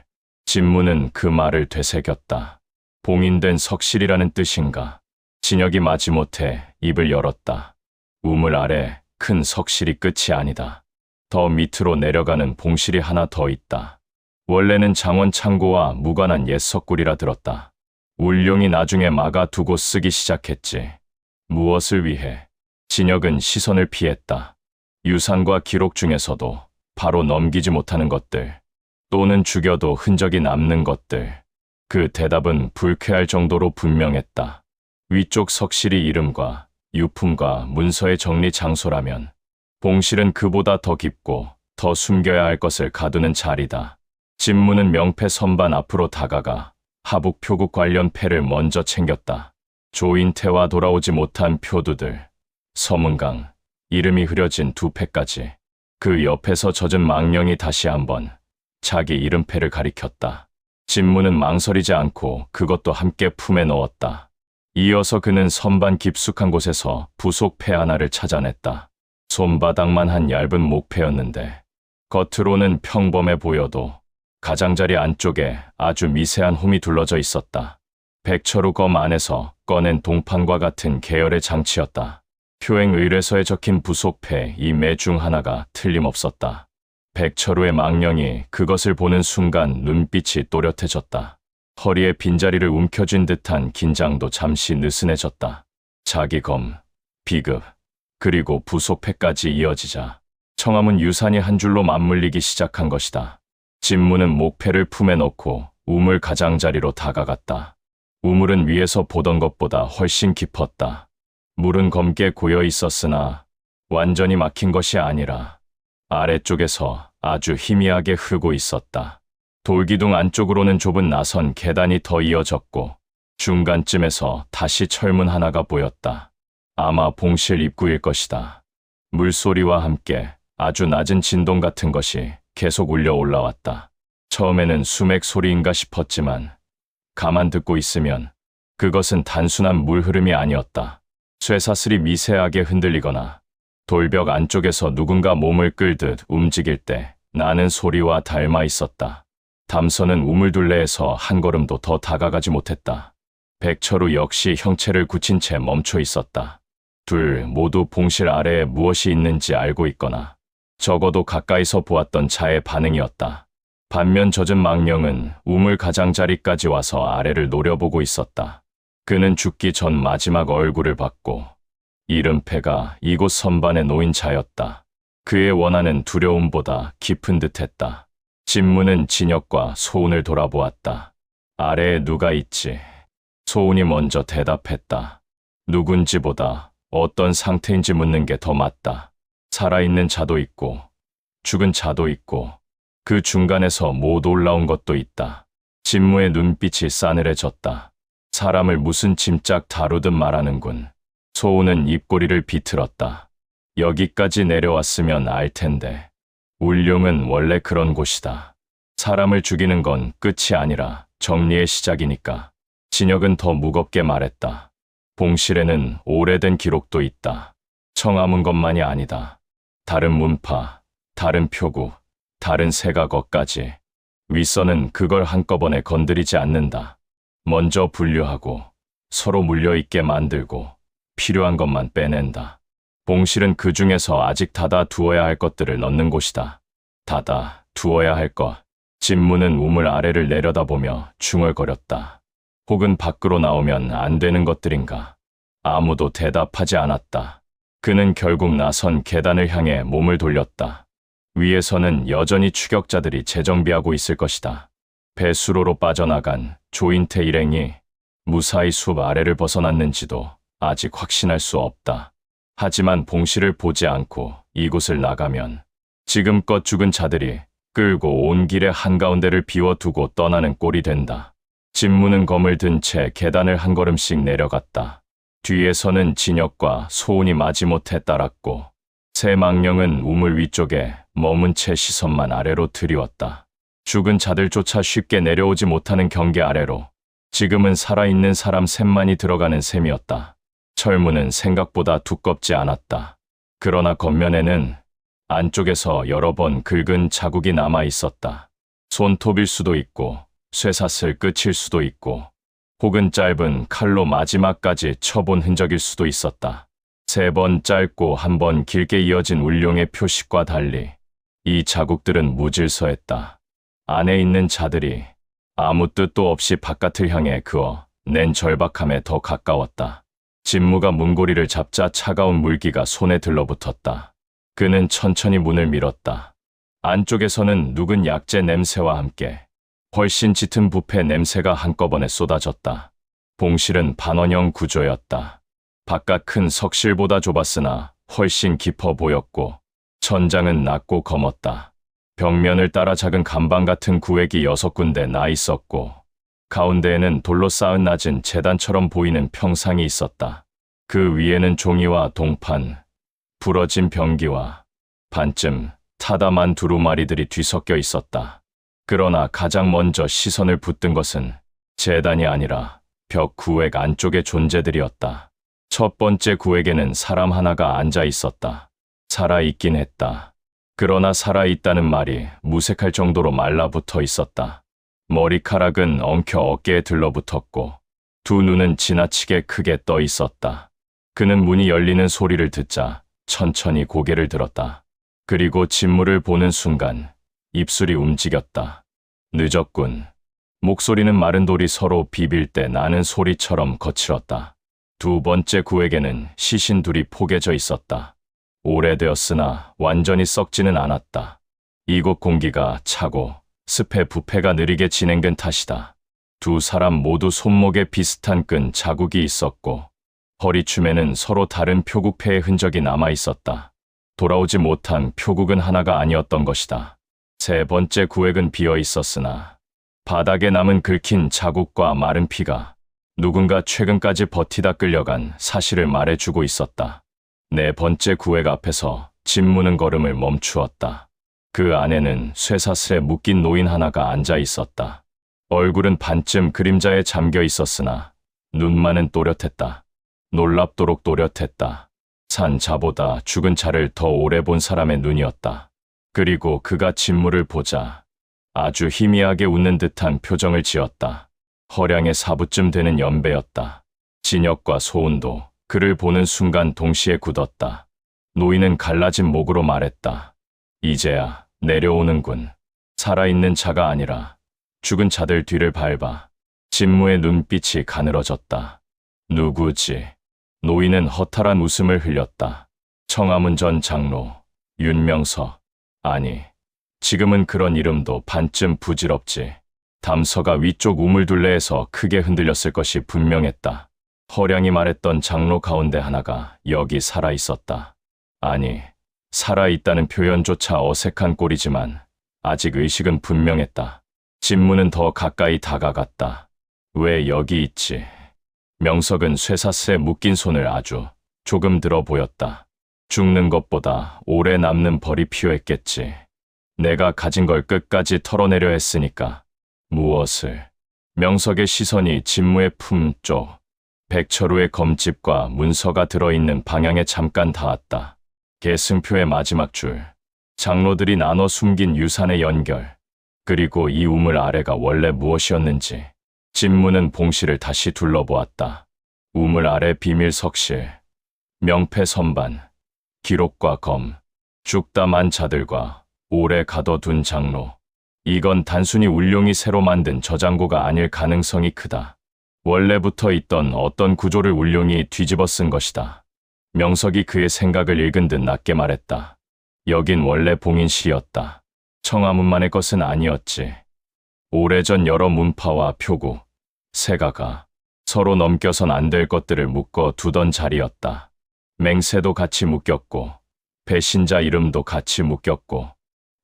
진무는 그 말을 되새겼다. 봉인된 석실이라는 뜻인가. 진혁이 마지못해 입을 열었다. 우물 아래 큰 석실이 끝이 아니다. 더 밑으로 내려가는 봉실이 하나 더 있다. 원래는 장원 창고와 무관한 옛 석굴이라 들었다. 울룡이 나중에 막아두고 쓰기 시작했지. 무엇을 위해? 진혁은 시선을 피했다. 유산과 기록 중에서도 바로 넘기지 못하는 것들, 또는 죽여도 흔적이 남는 것들. 그 대답은 불쾌할 정도로 분명했다. 위쪽 석실이 이름과 유품과 문서의 정리 장소라면 봉실은 그보다 더 깊고 더 숨겨야 할 것을 가두는 자리다. 진무는 명패 선반 앞으로 다가가 하북 표국 관련 패를 먼저 챙겼다. 조인태와 돌아오지 못한 표두들, 서문강, 이름이 흐려진 두 패까지. 그 옆에서 젖은 망령이 다시 한번 자기 이름패를 가리켰다. 진무는 망설이지 않고 그것도 함께 품에 넣었다. 이어서 그는 선반 깊숙한 곳에서 부속 패 하나를 찾아냈다. 손바닥만 한 얇은 목패였는데 겉으로는 평범해 보여도 가장자리 안쪽에 아주 미세한 홈이 둘러져 있었다. 백철우 검 안에서 꺼낸 동판과 같은 계열의 장치였다. 표행 의뢰서에 적힌 부속패 이 매 중 하나가 틀림없었다. 백철우의 망령이 그것을 보는 순간 눈빛이 또렷해졌다. 허리에 빈자리를 움켜쥔 듯한 긴장도 잠시 느슨해졌다. 자기 검, 비급, 그리고 부속패까지 이어지자 청함은 유산이 한 줄로 맞물리기 시작한 것이다. 진무는 목패를 품에 넣고 우물 가장자리로 다가갔다. 우물은 위에서 보던 것보다 훨씬 깊었다. 물은 검게 고여 있었으나 완전히 막힌 것이 아니라 아래쪽에서 아주 희미하게 흐르고 있었다. 돌기둥 안쪽으로는 좁은 나선 계단이 더 이어졌고 중간쯤에서 다시 철문 하나가 보였다. 아마 봉실 입구일 것이다. 물소리와 함께 아주 낮은 진동 같은 것이 계속 울려 올라왔다. 처음에는 수맥 소리인가 싶었지만 가만 듣고 있으면 그것은 단순한 물 흐름이 아니었다. 쇠사슬이 미세하게 흔들리거나 돌벽 안쪽에서 누군가 몸을 끌듯 움직일 때 나는 소리와 닮아 있었다. 담선은 우물둘레에서 한 걸음도 더 다가가지 못했다. 백철우 역시 형체를 굳힌 채 멈춰 있었다. 둘 모두 봉실 아래에 무엇이 있는지 알고 있거나 적어도 가까이서 보았던 자의 반응이었다. 반면 젖은 망령은 우물 가장자리까지 와서 아래를 노려보고 있었다. 그는 죽기 전 마지막 얼굴을 봤고 이름패가 이곳 선반에 놓인 자였다. 그의 원한은 두려움보다 깊은 듯했다. 진무는 진혁과 소운을 돌아보았다. 아래에 누가 있지? 소운이 먼저 대답했다. 누군지보다 어떤 상태인지 묻는 게 더 맞다. 살아있는 자도 있고 죽은 자도 있고 그 중간에서 못 올라온 것도 있다. 진무의 눈빛이 싸늘해졌다. 사람을 무슨 짐짝 다루듯 말하는군. 소우는 입꼬리를 비틀었다. 여기까지 내려왔으면 알 텐데. 울룡은 원래 그런 곳이다. 사람을 죽이는 건 끝이 아니라 정리의 시작이니까. 진혁은 더 무겁게 말했다. 봉실에는 오래된 기록도 있다. 청아문 것만이 아니다. 다른 문파, 다른 표구, 다른 세가것까지. 윗선은 그걸 한꺼번에 건드리지 않는다. 먼저 분류하고 서로 물려있게 만들고 필요한 것만 빼낸다. 봉실은 그 중에서 아직 닫아 두어야 할 것들을 넣는 곳이다. 닫아 두어야 할 것. 진무는 우물 아래를 내려다보며 중얼거렸다. 혹은 밖으로 나오면 안 되는 것들인가. 아무도 대답하지 않았다. 그는 결국 나선 계단을 향해 몸을 돌렸다. 위에서는 여전히 추격자들이 재정비하고 있을 것이다. 배수로로 빠져나간 조인태 일행이 무사히 숲 아래를 벗어났는지도 아직 확신할 수 없다. 하지만 봉실을 보지 않고 이곳을 나가면 지금껏 죽은 자들이 끌고 온 길의 한가운데를 비워두고 떠나는 꼴이 된다. 진무는 검을 든 채 계단을 한 걸음씩 내려갔다. 뒤에서는 진혁과 소운이 마지못해 따랐고 새 망령은 우물 위쪽에 머문 채 시선만 아래로 들이웠다. 죽은 자들조차 쉽게 내려오지 못하는 경계 아래로 지금은 살아있는 사람 셋만이 들어가는 셈이었다. 철문은 생각보다 두껍지 않았다. 그러나 겉면에는 안쪽에서 여러 번 긁은 자국이 남아 있었다. 손톱일 수도 있고 쇠사슬 끝일 수도 있고 혹은 짧은 칼로 마지막까지 쳐본 흔적일 수도 있었다. 3번 짧고 1번 길게 이어진 울룡의 표식과 달리 이 자국들은 무질서했다. 안에 있는 자들이 아무 뜻도 없이 바깥을 향해 그어 낸 절박함에 더 가까웠다. 진무가 문고리를 잡자 차가운 물기가 손에 들러붙었다. 그는 천천히 문을 밀었다. 안쪽에서는 누군 약재 냄새와 함께 훨씬 짙은 부패 냄새가 한꺼번에 쏟아졌다. 봉실은 반원형 구조였다. 바깥 큰 석실보다 좁았으나 훨씬 깊어 보였고 천장은 낮고 검었다. 벽면을 따라 작은 간방 같은 구획이 6군데 나 있었고 가운데에는 돌로 쌓은 낮은 제단처럼 보이는 평상이 있었다. 그 위에는 종이와 동판, 부러진 병기와 반쯤 타담한 두루마리들이 뒤섞여 있었다. 그러나 가장 먼저 시선을 붙든 것은 제단이 아니라 벽 구획 안쪽의 존재들이었다. 첫 번째 구획에는 사람 하나가 앉아 있었다. 살아있긴 했다. 그러나 살아있다는 말이 무색할 정도로 말라붙어 있었다. 머리카락은 엉켜 어깨에 들러붙었고 두 눈은 지나치게 크게 떠 있었다. 그는 문이 열리는 소리를 듣자 천천히 고개를 들었다. 그리고 진무를 보는 순간 입술이 움직였다. 늦었군. 목소리는 마른 돌이 서로 비빌 때 나는 소리처럼 거칠었다. 두 번째 구에게는 시신 둘이 포개져 있었다. 오래되었으나 완전히 썩지는 않았다. 이곳 공기가 차고 습해 부패가 느리게 진행된 탓이다. 두 사람 모두 손목에 비슷한 끈 자국이 있었고 허리춤에는 서로 다른 표국패의 흔적이 남아 있었다. 돌아오지 못한 표국은 하나가 아니었던 것이다. 세 번째 구획은 비어 있었으나 바닥에 남은 긁힌 자국과 마른 피가 누군가 최근까지 버티다 끌려간 사실을 말해주고 있었다. 네 번째 구획 앞에서 진무는 걸음을 멈추었다. 그 안에는 쇠사슬에 묶인 노인 하나가 앉아 있었다. 얼굴은 반쯤 그림자에 잠겨 있었으나 눈만은 또렷했다. 놀랍도록 또렷했다. 산 자보다 죽은 자를 더 오래 본 사람의 눈이었다. 그리고 그가 진무를 보자 아주 희미하게 웃는 듯한 표정을 지었다. 허량의 사부쯤 되는 연배였다. 진혁과 소운도 그를 보는 순간 동시에 굳었다. 노인은 갈라진 목으로 말했다. 이제야 내려오는군. 살아있는 자가 아니라 죽은 자들 뒤를 밟아. 진무의 눈빛이 가늘어졌다. 누구지? 노인은 허탈한 웃음을 흘렸다. 청아문 전 장로, 윤명서. 아니, 지금은 그런 이름도 반쯤 부질없지. 담서가 위쪽 우물둘레에서 크게 흔들렸을 것이 분명했다. 허량이 말했던 장로 가운데 하나가 여기 살아있었다. 아니, 살아있다는 표현조차 어색한 꼴이지만 아직 의식은 분명했다. 진무는 더 가까이 다가갔다. 왜 여기 있지? 명석은 쇠사슬에 묶인 손을 아주 조금 들어 보였다. 죽는 것보다 오래 남는 벌이 필요했겠지. 내가 가진 걸 끝까지 털어내려 했으니까. 무엇을? 명석의 시선이 진무의 품 쪽, 백철우의 검집과 문서가 들어있는 방향에 잠깐 닿았다. 계승표의 마지막 줄, 장로들이 나눠 숨긴 유산의 연결, 그리고 이 우물 아래가 원래 무엇이었는지. 진무는 봉실을 다시 둘러보았다. 우물 아래 비밀 석실, 명패 선반, 기록과 검, 죽다만 자들과 오래 가둬둔 장로. 이건 단순히 울룡이 새로 만든 저장고가 아닐 가능성이 크다. 원래부터 있던 어떤 구조를 울룡이 뒤집어 쓴 것이다. 명석이 그의 생각을 읽은 듯 낮게 말했다. 여긴 원래 봉인실이었다. 청아문만의 것은 아니었지. 오래전 여러 문파와 표구, 세가가 서로 넘겨선 안 될 것들을 묶어 두던 자리였다. 맹세도 같이 묶였고, 배신자 이름도 같이 묶였고,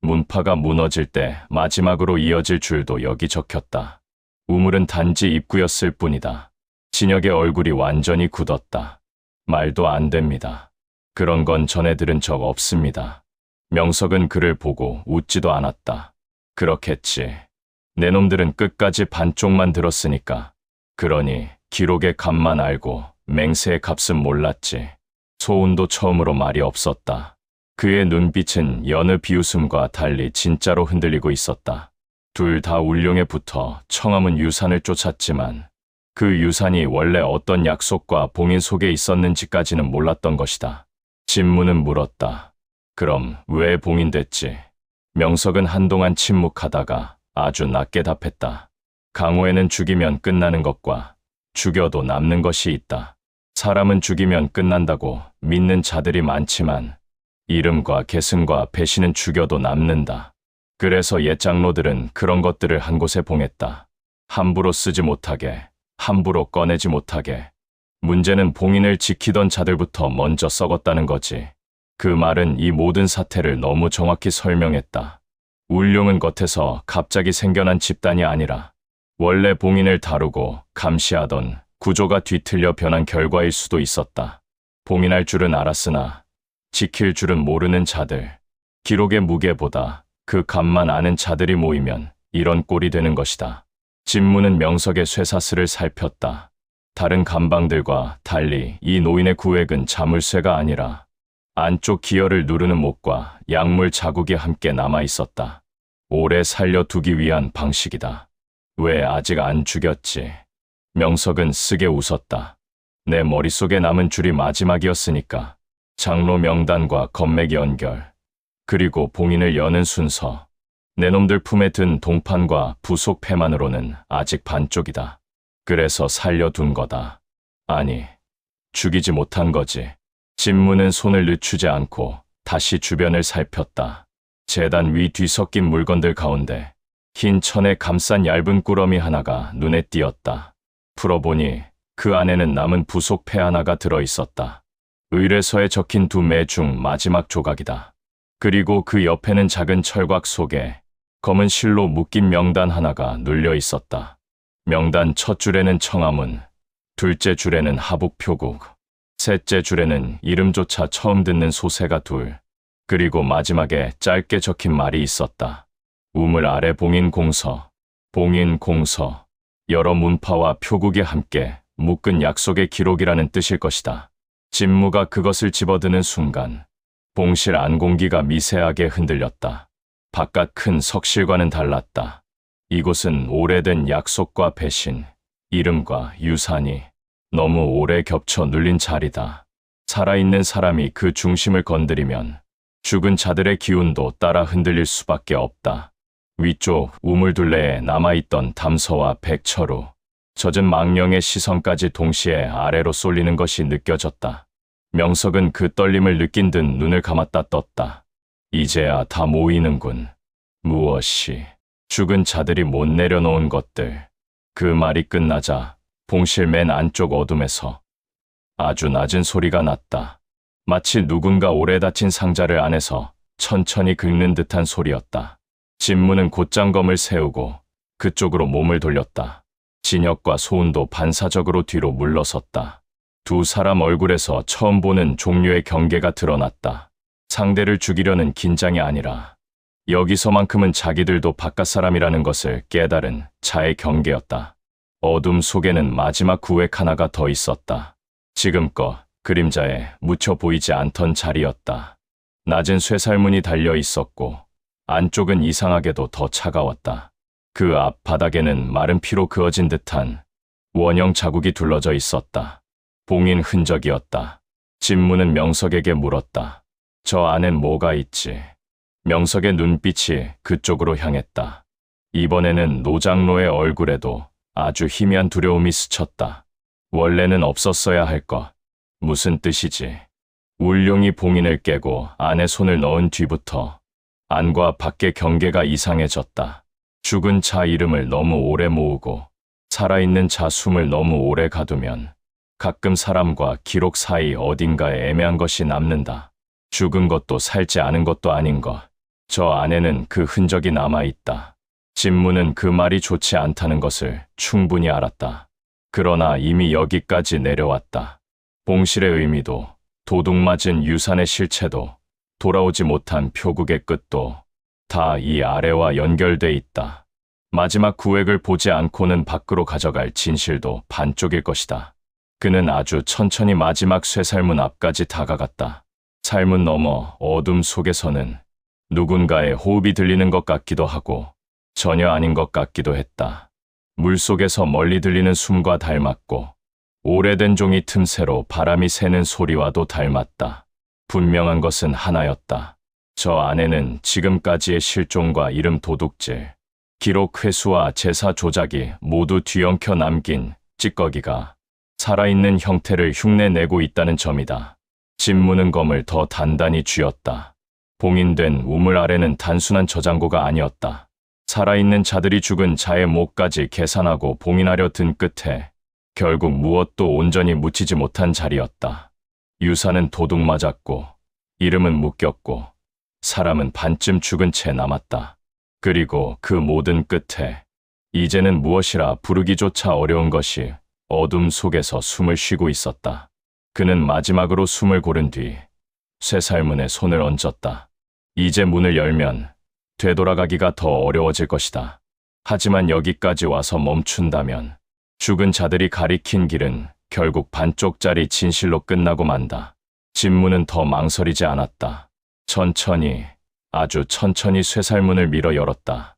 문파가 무너질 때 마지막으로 이어질 줄도 여기 적혔다. 우물은 단지 입구였을 뿐이다. 진혁의 얼굴이 완전히 굳었다. 말도 안 됩니다. 그런 건 전에 들은 적 없습니다. 명석은 그를 보고 웃지도 않았다. 그렇겠지. 내 놈들은 끝까지 반쪽만 들었으니까. 그러니 기록의 값만 알고 맹세의 값은 몰랐지. 소운도 처음으로 말이 없었다. 그의 눈빛은 여느 비웃음과 달리 진짜로 흔들리고 있었다. 둘 다 울룡에 붙어 청함은 유산을 쫓았지만 그 유산이 원래 어떤 약속과 봉인 속에 있었는지까지는 몰랐던 것이다. 진무는 물었다. 그럼 왜 봉인됐지? 명석은 한동안 침묵하다가 아주 낮게 답했다. 강호에는 죽이면 끝나는 것과 죽여도 남는 것이 있다. 사람은 죽이면 끝난다고 믿는 자들이 많지만 이름과 계승과 배신은 죽여도 남는다. 그래서 옛 장로들은 그런 것들을 한 곳에 봉했다. 함부로 쓰지 못하게, 함부로 꺼내지 못하게. 문제는 봉인을 지키던 자들부터 먼저 썩었다는 거지. 그 말은 이 모든 사태를 너무 정확히 설명했다. 울룡은 겉에서 갑자기 생겨난 집단이 아니라 원래 봉인을 다루고 감시하던 구조가 뒤틀려 변한 결과일 수도 있었다. 봉인할 줄은 알았으나 지킬 줄은 모르는 자들. 기록의 무게보다 그 값만 아는 자들이 모이면 이런 꼴이 되는 것이다. 진무는 명석의 쇠사슬을 살폈다. 다른 감방들과 달리 이 노인의 구획은 자물쇠가 아니라 안쪽 기혈을 누르는 못과 약물 자국이 함께 남아 있었다. 오래 살려두기 위한 방식이다. 왜 아직 안 죽였지? 명석은 쓰게 웃었다. 내 머릿속에 남은 줄이 마지막이었으니까. 장로 명단과 검맥 연결, 그리고 봉인을 여는 순서. 내 놈들 품에 든 동판과 부속 패만으로는 아직 반쪽이다. 그래서 살려둔 거다. 아니, 죽이지 못한 거지. 진무는 손을 늦추지 않고 다시 주변을 살폈다. 제단 위 뒤섞인 물건들 가운데 흰 천에 감싼 얇은 꾸러미 하나가 눈에 띄었다. 풀어보니 그 안에는 남은 부속 패 하나가 들어있었다. 의뢰서에 적힌 두 매 중 마지막 조각이다. 그리고 그 옆에는 작은 철곽 속에 검은 실로 묶인 명단 하나가 눌려 있었다. 명단 첫 줄에는 청아문, 둘째 줄에는 하북표국, 셋째 줄에는 이름조차 처음 듣는 소세가 둘, 그리고 마지막에 짧게 적힌 말이 있었다. 우물 아래 봉인 공서, 봉인 공서, 여러 문파와 표국이 함께 묶은 약속의 기록이라는 뜻일 것이다. 진무가 그것을 집어드는 순간 봉실 안 공기가 미세하게 흔들렸다. 바깥 큰 석실과는 달랐다. 이곳은 오래된 약속과 배신, 이름과 유산이 너무 오래 겹쳐 눌린 자리다. 살아있는 사람이 그 중심을 건드리면 죽은 자들의 기운도 따라 흔들릴 수밖에 없다. 위쪽 우물둘레에 남아있던 담서와 백철우, 젖은 망령의 시선까지 동시에 아래로 쏠리는 것이 느껴졌다. 명석은 그 떨림을 느낀 듯 눈을 감았다 떴다. 이제야 다 모이는군. 무엇이? 죽은 자들이 못 내려놓은 것들. 그 말이 끝나자 봉실 맨 안쪽 어둠에서 아주 낮은 소리가 났다. 마치 누군가 오래 닫힌 상자를 안에서 천천히 긁는 듯한 소리였다. 진무는 곧장 검을 세우고 그쪽으로 몸을 돌렸다. 진혁과 소운도 반사적으로 뒤로 물러섰다. 두 사람 얼굴에서 처음 보는 종류의 경계가 드러났다. 상대를 죽이려는 긴장이 아니라 여기서만큼은 자기들도 바깥 사람이라는 것을 깨달은 자의 경계였다. 어둠 속에는 마지막 구획 하나가 더 있었다. 지금껏 그림자에 묻혀 보이지 않던 자리였다. 낮은 쇠살문이 달려 있었고 안쪽은 이상하게도 더 차가웠다. 그 앞 바닥에는 마른 피로 그어진 듯한 원형 자국이 둘러져 있었다. 봉인 흔적이었다. 진무는 명석에게 물었다. 저 안엔 뭐가 있지? 명석의 눈빛이 그쪽으로 향했다. 이번에는 노장로의 얼굴에도 아주 희미한 두려움이 스쳤다. 원래는 없었어야 할 것. 무슨 뜻이지? 울룡이 봉인을 깨고 안에 손을 넣은 뒤부터 안과 밖의 경계가 이상해졌다. 죽은 자 이름을 너무 오래 모으고 살아있는 자 숨을 너무 오래 가두면 가끔 사람과 기록 사이 어딘가에 애매한 것이 남는다. 죽은 것도 살지 않은 것도 아닌 것. 저 안에는 그 흔적이 남아있다. 진무는 그 말이 좋지 않다는 것을 충분히 알았다. 그러나 이미 여기까지 내려왔다. 봉실의 의미도 도둑 맞은 유산의 실체도 돌아오지 못한 표국의 끝도 다 이 아래와 연결돼 있다. 마지막 구획을 보지 않고는 밖으로 가져갈 진실도 반쪽일 것이다. 그는 아주 천천히 마지막 쇠살문 앞까지 다가갔다. 살문 너머 어둠 속에서는 누군가의 호흡이 들리는 것 같기도 하고 전혀 아닌 것 같기도 했다. 물속에서 멀리 들리는 숨과 닮았고 오래된 종이 틈새로 바람이 새는 소리와도 닮았다. 분명한 것은 하나였다. 저 안에는 지금까지의 실종과 이름 도둑질, 기록 회수와 제사 조작이 모두 뒤엉켜 남긴 찌꺼기가 살아있는 형태를 흉내내고 있다는 점이다. 진무는 검을 더 단단히 쥐었다. 봉인된 우물 아래는 단순한 저장고가 아니었다. 살아있는 자들이 죽은 자의 목까지 계산하고 봉인하려 든 끝에 결국 무엇도 온전히 묻히지 못한 자리였다. 유산은 도둑 맞았고 이름은 묶였고 사람은 반쯤 죽은 채 남았다. 그리고 그 모든 끝에 이제는 무엇이라 부르기조차 어려운 것이 어둠 속에서 숨을 쉬고 있었다. 그는 마지막으로 숨을 고른 뒤 쇠살문에 손을 얹었다. 이제 문을 열면 되돌아가기가 더 어려워질 것이다. 하지만 여기까지 와서 멈춘다면 죽은 자들이 가리킨 길은 결국 반쪽짜리 진실로 끝나고 만다. 진무는 더 망설이지 않았다. 천천히, 아주 천천히 쇠살문을 밀어 열었다.